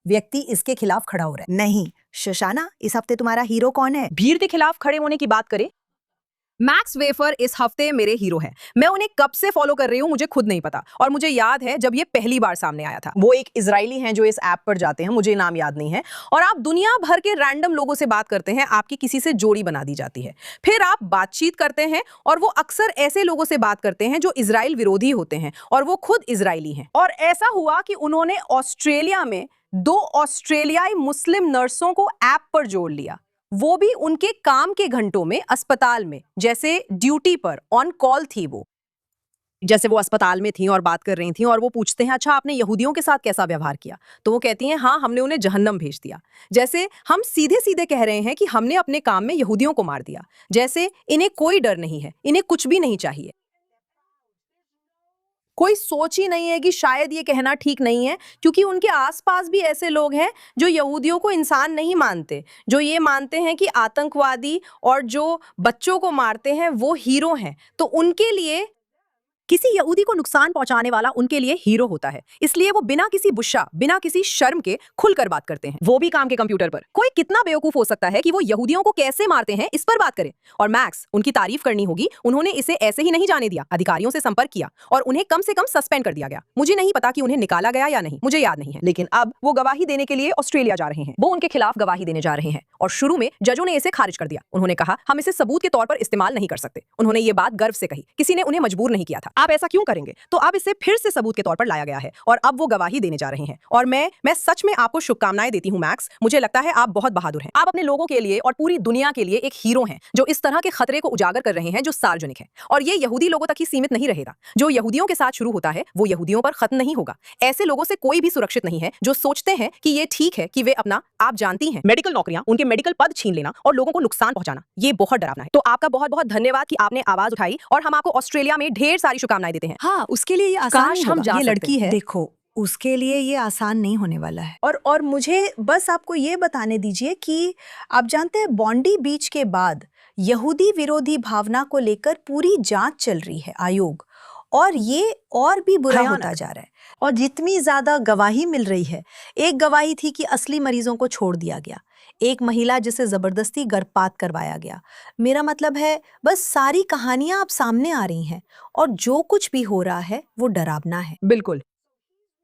व्यक्ति इसके खिलाफ खड़ा हो रहा है। नहीं शशाना, इस हफ्ते तुम्हारा हीरो कौन है? भीड़ के खिलाफ खड़े होने की बात करें, मैक्स वेफर इस हफ्ते मेरे हीरो हैं। मैं उन्हें कब से फॉलो कर रही हूँ मुझे खुद नहीं पता, और मुझे याद है जब ये पहली बार सामने आया था। वो एक इजरायली हैं जो इस ऐप पर जाते हैं, मुझे नाम याद नहीं है, और आप दुनिया भर के रैंडम लोगों से बात करते हैं, आपकी किसी से जोड़ी बना दी जाती है, फिर आप बातचीत करते हैं, और वो अक्सर ऐसे लोगों से बात करते हैं जो इजराइल विरोधी होते हैं और वो खुद इजरायली हैं। और ऐसा हुआ कि उन्होंने ऑस्ट्रेलिया में 2 ऑस्ट्रेलियाई मुस्लिम नर्सों को ऐप पर जोड़ लिया, वो भी उनके काम के घंटों में, अस्पताल में, जैसे ड्यूटी पर ऑन कॉल थी वो, जैसे वो अस्पताल में थी और बात कर रही थी, और वो पूछते हैं अच्छा आपने यहूदियों के साथ कैसा व्यवहार किया, तो वो कहती हैं हाँ हमने उन्हें जहन्नम भेज दिया। जैसे हम सीधे सीधे कह रहे हैं कि हमने अपने काम में यहूदियों को मार दिया, जैसे इन्हें कोई डर नहीं है, इन्हें कुछ भी नहीं चाहिए। कोई सोच ही नहीं है कि शायद ये कहना ठीक नहीं है, क्योंकि उनके आसपास भी ऐसे लोग हैं जो यहूदियों को इंसान नहीं मानते, जो ये मानते हैं कि आतंकवादी और जो बच्चों को मारते हैं वो हीरो हैं। तो उनके लिए किसी यहूदी को नुकसान पहुंचाने वाला उनके लिए हीरो होता है, इसलिए वो बिना किसी बुशा, बिना किसी शर्म के खुलकर बात करते हैं, वो भी काम के कंप्यूटर पर। कोई कितना बेवकूफ हो सकता है कि वो यहूदियों को कैसे मारते हैं इस पर बात करे। और मैक्स, उनकी तारीफ करनी होगी, उन्होंने इसे ऐसे ही नहीं जाने दिया, अधिकारियों से संपर्क किया और उन्हें कम से कम सस्पेंड कर दिया गया। मुझे नहीं पता कि उन्हें निकाला गया या नहीं, मुझे याद नहीं है, लेकिन अब वो गवाही देने के लिए ऑस्ट्रेलिया जा रहे हैं। वो उनके खिलाफ गवाही देने जा रहे हैं, और शुरू में जजों ने इसे खारिज कर दिया। उन्होंने कहा हम इसे सबूत के तौर पर इस्तेमाल नहीं कर सकते। उन्होंने ये बात गर्व से कही, किसी ने उन्हें मजबूर नहीं किया था। आप ऐसा क्यों करेंगे? तो अब इसे फिर से सबूत के तौर पर लाया गया है, और अब वो गवाही देने जा रहे हैं। और मैं सच में आपको शुभकामनाएं देती हूं मैक्स, मुझे लगता है आप बहुत बहादुर हैं। आप अपने लोगों के लिए और पूरी दुनिया के लिए एक हीरो हैं, जो इस तरह के खतरे को उजागर कर रहे हैं जो सार्वजनिक है। और ये यहूदी लोगों तक ही सीमित नहीं रहेगा। जो यहूदियों के साथ शुरू होता है वो यहूदियों पर खत्म नहीं होगा। ऐसे लोगों से कोई भी सुरक्षित नहीं है जो सोचते हैं कि ये ठीक है कि वे अपना, आप जानती हैं, मेडिकल नौकरियां, उनके मेडिकल पद छीन लेना और लोगों को नुकसान पहुंचाना, ये बहुत डरावना है। तो आपका बहुत बहुत धन्यवाद कि आपने आवाज उठाई, और हम आपको ऑस्ट्रेलिया में ढेर सारी शुभकामनाएं देते हैं। हाँ, उसके लिए ये आसान काश नहीं हम होगा। जा ये सकते। लड़की है, देखो उसके लिए ये आसान नहीं होने वाला है। और मुझे बस आपको ये बताने दीजिए कि आप जानते हैं बॉन्डी बीच के बाद यहूदी विरोधी भावना को लेकर पूरी जांच चल रही है, आयोग, और ये और भी बुरा होता जा रहा है। और जितनी ज्यादा गवाही मिल रही है, एक गवाही थी कि असली मरीजों को छोड़ दिया गया, एक महिला जिसे जबरदस्ती गर्भपात करवाया गया। मेरा मतलब है बस सारी कहानियां अब सामने आ रही हैं, और जो कुछ भी हो रहा है वो डरावना है। बिल्कुल।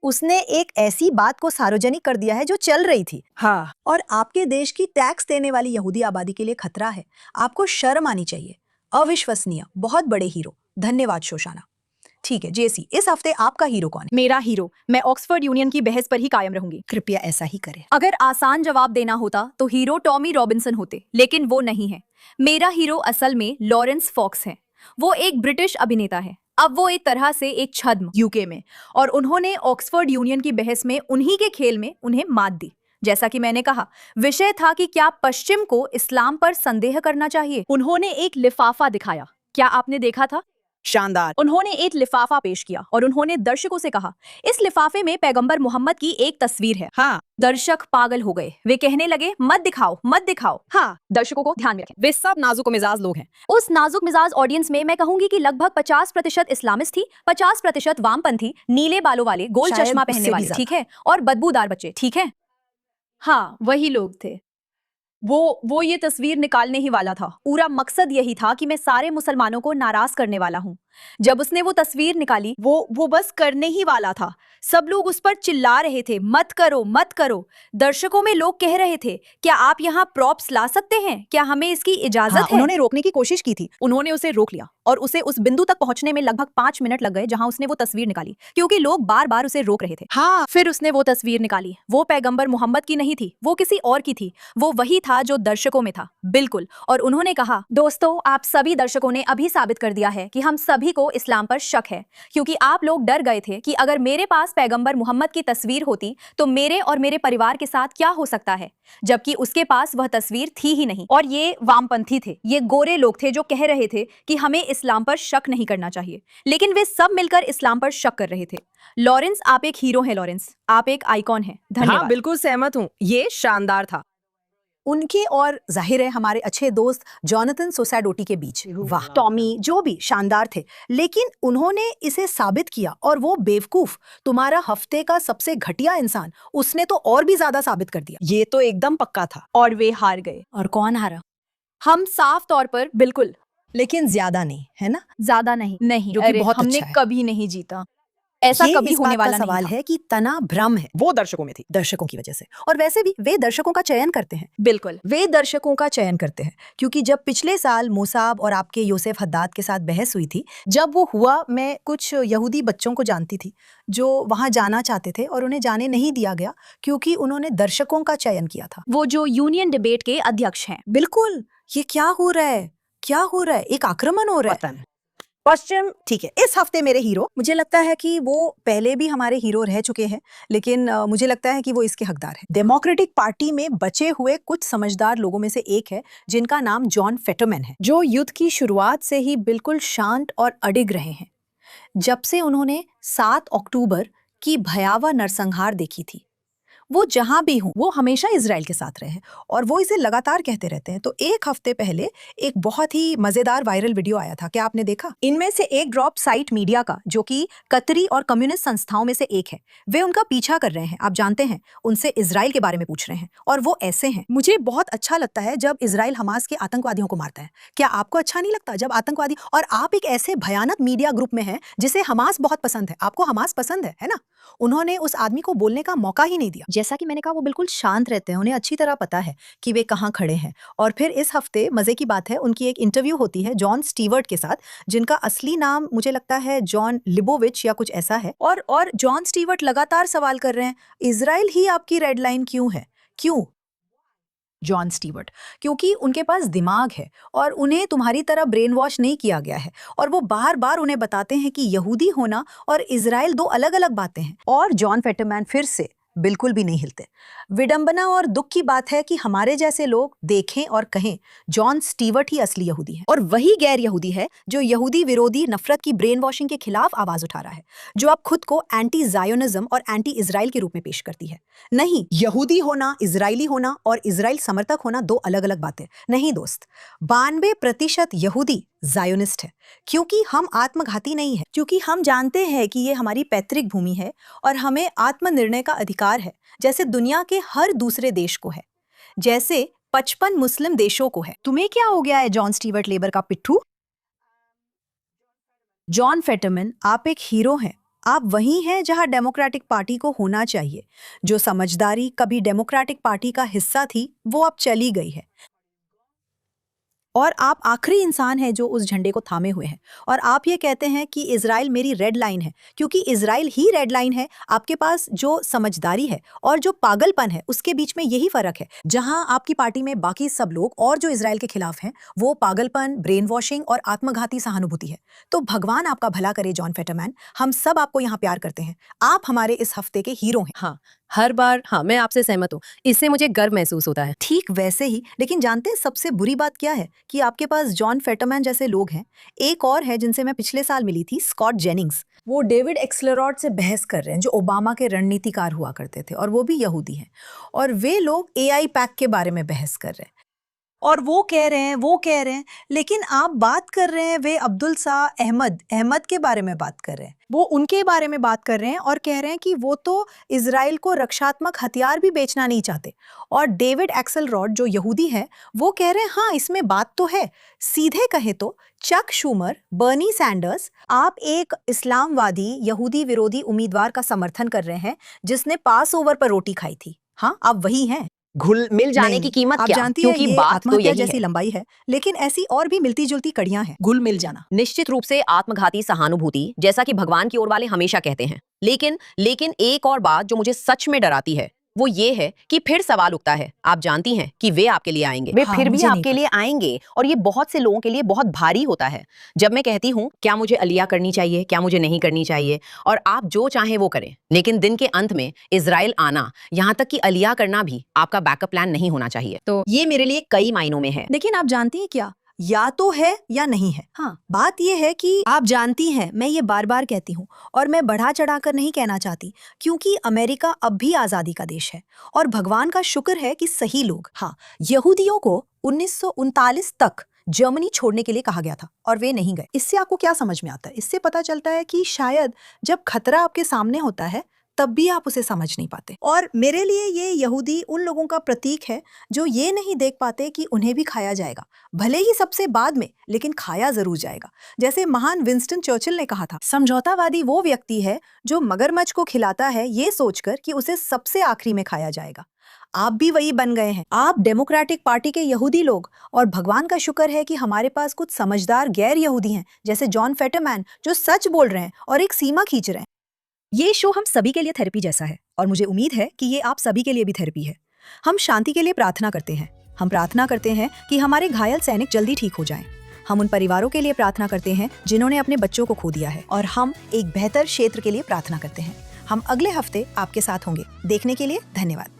उसने एक ऐसी बात को सार्वजनिक कर दिया है जो चल रही थी, हाँ, और आपके देश की टैक्स देने वाली यहूदी आबादी के लिए खतरा है। आपको शर्म आनी चाहिए। अविश्वसनीय, बहुत बड़े हीरो। धन्यवाद शोशाना। ठीक है जेसी, इस हफ्ते आपका हीरो कौन है? मेरा हीरो, मैं ऑक्सफोर्ड यूनियन की बहस पर ही कायम रहूंगी। कृपया ऐसा ही करें। अगर आसान जवाब देना होता तो हीरो टॉमी रॉबिन्सन होते, लेकिन वो नहीं है। मेरा हीरो असल में लॉरेंस फॉक्स है। वो एक ब्रिटिश अभिनेता है। अब वो एक तरह से एक छद्म यूके में, और उन्होंने ऑक्सफोर्ड यूनियन की बहस में उन्हीं के खेल में उन्हें मात दी। जैसा कि मैंने कहा, विषय था कि क्या पश्चिम को इस्लाम पर संदेह करना चाहिए। उन्होंने एक लिफाफा दिखाया, क्या आपने देखा था? शानदार। उन्होंने एक लिफाफा पेश किया और उन्होंने दर्शकों से कहा, इस लिफाफे में पैगंबर मोहम्मद की एक तस्वीर है। हाँ, दर्शक पागल हो गए। वे कहने लगे मत दिखाओ, मत दिखाओ। हाँ, दर्शकों को ध्यान में रखें। वे सब नाजुक मिजाज लोग हैं। उस नाजुक मिजाज ऑडियंस में मैं कहूंगी कि लगभग 50% इस्लामिस्ट थी, 50% वामपंथी, नीले बालों वाले, गोल शायद चश्मा उससे पहनने भी वाले, ज्यादा। ठीक है, और बदबूदार बच्चे, ठीक है। हाँ, वही लोग थे। वो ये तस्वीर निकालने ही वाला था। पूरा मकसद यही था कि मैं सारे मुसलमानों को नाराज करने वाला हूँ। जब उसने वो तस्वीर निकाली, वो बस करने ही वाला था। सब लोग उस पर चिल्ला रहे थे, मत करो, मत करो। दर्शकों में लोग कह रहे थे, क्या आप यहाँ प्रॉप्स ला सकते हैं? क्या हमें इसकी इजाजत हाँ, है? उन्होंने रोकने की कोशिश की थी, उन्होंने उसे रोक लिया, और उसे उस बिंदु तक पहुंचने में लगभग 5 मिनट लग गए जहां उसने वो तस्वीर निकाली, क्योंकि लोग बार बार उसे रोक रहे थे। हाँ, फिर उसने वो तस्वीर निकाली। वो पैगंबर मोहम्मद की नहीं थी, वो किसी और की थी। वो वही था जो दर्शकों में था, बिल्कुल। और उन्होंने कहा, दोस्तों, आप सभी दर्शकों ने अभी साबित कर दिया है कि हम सभी को इस्लाम पर शक है, क्योंकि आप लोग डर गए थे कि अगर मेरे पास पैगंबर मोहम्मद की तस्वीर होती तो मेरे और मेरे परिवार के साथ क्या हो सकता है, जबकि उसके पास वह तस्वीर थी ही नहीं। और ये वामपंथी थे, ये गोरे लोग थे जो कह रहे थे कि हमें इस्लाम पर शक नहीं करना चाहिए, लेकिन वे सब मिलकर इस्लाम पर शक कर रहे थे। लॉरेंस, आप एक हीरो हैं। लॉरेंस, आप एक आइकॉन हैं। धन्यवाद। हाँ, बिल्कुल सहमत हूँ, ये शानदार था। उनके और जाहिर है हमारे अच्छे दोस्त जॉनथन सोसाडोटी के बीच। वाह, टॉमी जो भी शानदार थे, लेकिन उन्होंने इसे साबित किया। और वो बेवकूफ, तुम्हारा हफ्ते का सबसे घटिया इंसान, उसने तो और भी ज्यादा साबित कर दिया। ये तो एकदम पक्का था। और वे हार गए। और कौन हारा? हम साफ तौर पर बिल्कुल लेकिन ज्यादा नहीं, है ना? ज्यादा नहीं। नहीं, जो कि अरे बहुत हमने अच्छा है। कभी नहीं जीता। ऐसा ये कभी इस होने बात का वाला सवाल नहीं था। है कि तना भ्रम है वो दर्शकों में थी। दर्शकों की वजह से। और वैसे भी वे दर्शकों का चयन करते हैं। बिल्कुल। वे दर्शकों का चयन करते हैं, क्योंकि जब पिछले साल मोसाब और आपके यूसुफ हद्दाद के साथ बहस हुई थी, जब वो हुआ, मैं कुछ यहूदी बच्चों को जानती थी जो वहां जाना चाहते थे और उन्हें जाने नहीं दिया गया क्योंकि उन्होंने दर्शकों का चयन किया था। वो जो यूनियन डिबेट के अध्यक्ष हैं। बिल्कुल, ये क्या हो रहा है, क्या हो रहा है? एक आक्रमण हो रहा है। पतन। पश्चिम, ठीक है। इस हफ्ते मेरे हीरो, मुझे लगता है कि वो पहले भी हमारे हीरो रह चुके हैं, लेकिन मुझे लगता है कि वो इसके हकदार हैं। डेमोक्रेटिक पार्टी में बचे हुए कुछ समझदार लोगों में से एक है जिनका नाम जॉन फेटरमैन है, जो युद्ध की शुरुआत से ही बिल्कुल शांत और अडिग रहे हैं। जब से उन्होंने 7 अक्टूबर की भयावह नरसंहार देखी थी, वो जहां भी हों, वो हमेशा इजराइल के साथ रहे हैं और वो इसे लगातार कहते रहते हैं। तो एक हफ्ते पहले एक बहुत ही मजेदार वायरल वीडियो आया था, क्या आपने देखा? इनमें से एक ड्रॉप साइट मीडिया का, जो कि कतरी और कम्युनिस्ट संस्थाओं में से एक है, वे उनका पीछा कर रहे हैं। आप जानते हैं, उनसे इजराइल के बारे में पूछ रहे हैं और वो ऐसे हैं। मुझे बहुत अच्छा लगता है जब इजराइल हमास के आतंकवादियों को मारता है। क्या आपको अच्छा नहीं लगता जब आतंकवादी, और आप एक ऐसे भयानक मीडिया ग्रुप में हैं जिसे हमास बहुत पसंद है, आपको हमास पसंद है ना? उन्होंने उस आदमी को बोलने का मौका ही नहीं दिया। जैसा कि मैंने कहा, वो बिल्कुल शांत रहते हैं, उन्हें अच्छी तरह पता है कि वे कहाँ खड़े हैं। और फिर इस हफ्ते मजे की बात है, उनकी एक इंटरव्यू होती है जॉन स्टीवर्ट के साथ, जिनका असली नाम मुझे लगता है जॉन लिबोविच या कुछ ऐसा है। और जॉन स्टीवर्ट लगातार सवाल कर रहे हैं, इजराइल ही आपकी रेड लाइन क्यों है? क्यों जॉन स्टीवर्ट? क्योंकि उनके पास दिमाग है और उन्हें तुम्हारी तरह ब्रेन वॉश नहीं किया गया है। और वो बार बार उन्हें बताते हैं कि यहूदी होना और इजराइल 2 अलग अलग बातें हैं। और जॉन फेटरमैन फिर से बिल्कुल भी नहीं हिलते। विडंबना और दुख की बात है कि हमारे जैसे लोग देखें और कहें, जॉन स्टीवर्ट ही असली यहूदी है, और वही गैर यहूदी है जो यहूदी विरोधी नफरत की ब्रेन वॉशिंग के खिलाफ आवाज उठा रहा है, जो अब खुद को एंटी जायोनिज्म और एंटी इजराइल के रूप में पेश करती है। नहीं, यहूदी होना, इजरायली होना और इजराइल समर्थक होना 2 अलग अलग बातें नहीं दोस्त। 92% यहूदी जायोनिस्ट है, क्योंकि हम आत्मघाती नहीं है, क्योंकि हम जानते हैं कि ये हमारी पैतृक भूमि है और हमें आत्मनिर्णय का अधिकार है, जैसे दुनिया के हर दूसरे देश को है, जैसे 55 मुस्लिम देशों को है। तुम्हें क्या हो गया है जॉन स्टीवर्ट लेबर का पिट्ठू? जॉन फेटरमैन, आप एक हीरो हैं। आप वही हैं जहां डेमोक्रेटिक पार्टी को होना चाहिए। जो समझदारी कभी डेमोक्रेटिक पार्टी का हिस्सा थी, वो अब चली गई है। और आप आखिरी इंसान हैं जो उस झंडे को थामे हुए हैं। और आप ये कहते हैं कि इजराइल मेरी रेड लाइन है, क्योंकि इजराइल ही रेड लाइन है। आपके पास जो समझदारी है और जो पागलपन है, उसके बीच में यही फर्क है। जहां आपकी पार्टी में बाकी सब लोग और जो इजराइल के खिलाफ हैं, वो पागलपन, ब्रेन वॉशिंग और आत्मघाती सहानुभूति है। तो भगवान आपका भला करे जॉन फेटरमैन, हम सब आपको यहाँ प्यार करते हैं। आप हमारे इस हफ्ते के हीरो हैं। हाँ, हर बार, हाँ, मैं आपसे सहमत हूँ। इससे मुझे गर्व महसूस होता है। ठीक वैसे ही, लेकिन जानते हैं सबसे बुरी बात क्या है? कि आपके पास जॉन फेटरमैन जैसे लोग हैं। एक और है जिनसे मैं पिछले साल मिली थी, स्कॉट जेनिंग्स। वो डेविड एक्सलरॉड से बहस कर रहे हैं, जो ओबामा के रणनीतिकार हुआ करते थे, और वो भी यहूदी हैं। और वे लोग AI पैक के बारे में बहस कर रहे हैं, और वो कह रहे हैं, लेकिन आप बात कर रहे हैं वे अब्दुल शाह अहमद के बारे में बात कर रहे हैं। वो उनके बारे में बात कर रहे हैं और कह रहे हैं कि वो तो इजराइल को रक्षात्मक हथियार भी बेचना नहीं चाहते। और डेविड एक्सलरॉड जो यहूदी है, वो कह रहे हैं हाँ, इसमें बात तो है। सीधे कहे तो चक शूमर, बर्नी सैंडर्स, आप एक इस्लामवादी यहूदी विरोधी उम्मीदवार का समर्थन कर रहे हैं जिसने पास ओवर पर रोटी खाई थी। हाँ, आप वही हैं। घुल मिल जाने नहीं, की कीमत आप क्या? जानती क्योंकि है, ये बात तो आत्महत्या यही जैसी है। लंबाई है, लेकिन ऐसी और भी मिलती जुलती कड़ियां हैं। घुल मिल जाना। निश्चित रूप से आत्मघाती सहानुभूति, जैसा कि भगवान की ओर वाले हमेशा कहते हैं। लेकिन एक और बात जो मुझे सच में डराती है, वो ये है कि फिर सवाल उठता है। आप जानती हैं कि वे आपके लिए आएंगे, वे हाँ, फिर भी मुझे नहीं आपके लिए आएंगे, और ये बहुत से लोगों के लिए बहुत भारी होता है। जब मैं कहती हूँ क्या मुझे अलिया करनी चाहिए, क्या मुझे नहीं करनी चाहिए, और आप जो चाहें वो करें, लेकिन दिन के अंत में इजराइल आना, यहाँ तक कि अलिया करना भी आपका बैकअप प्लान नहीं होना चाहिए। तो ये मेरे लिए कई मायनों में है। लेकिन आप जानती हैं क्या, या तो है या नहीं है। हाँ। बात यह है कि आप जानती हैं, मैं ये बार बार कहती हूँ और मैं बढ़ा चढ़ाकर नहीं कहना चाहती, क्योंकि अमेरिका अब भी आजादी का देश है और भगवान का शुक्र है कि सही लोग, हाँ, यहूदियों को 1939 तक जर्मनी छोड़ने के लिए कहा गया था और वे नहीं गए। इससे आपको क्या समझ में आता है? इससे पता चलता है कि शायद जब खतरा आपके सामने होता है तब भी आप उसे समझ नहीं पाते। और मेरे लिए ये यहूदी उन लोगों का प्रतीक है जो ये नहीं देख पाते कि उन्हें भी खाया जाएगा, भले ही सबसे बाद में, लेकिन खाया जरूर जाएगा। जैसे महान विंस्टन चर्चिल ने कहा था, समझौतावादी वो व्यक्ति है जो मगरमच्छ को खिलाता है ये सोचकर कि उसे सबसे आखिरी में खाया जाएगा। आप भी वही बन गए हैं। आप डेमोक्रेटिक पार्टी के यहूदी लोग, और भगवान का शुक्र है कि हमारे पास कुछ समझदार गैर यहूदी हैं जैसे जॉन फेटरमैन, जो सच बोल रहे हैं और एक सीमा खींच रहे हैं। ये शो हम सभी के लिए थेरेपी जैसा है और मुझे उम्मीद है कि ये आप सभी के लिए भी थेरेपी है। हम शांति के लिए प्रार्थना करते हैं। हम प्रार्थना करते हैं कि हमारे घायल सैनिक जल्दी ठीक हो जाएं। हम उन परिवारों के लिए प्रार्थना करते हैं जिन्होंने अपने बच्चों को खो दिया है, और हम एक बेहतर क्षेत्र के लिए प्रार्थना करते हैं। हम अगले हफ्ते आपके साथ होंगे। देखने के लिए धन्यवाद।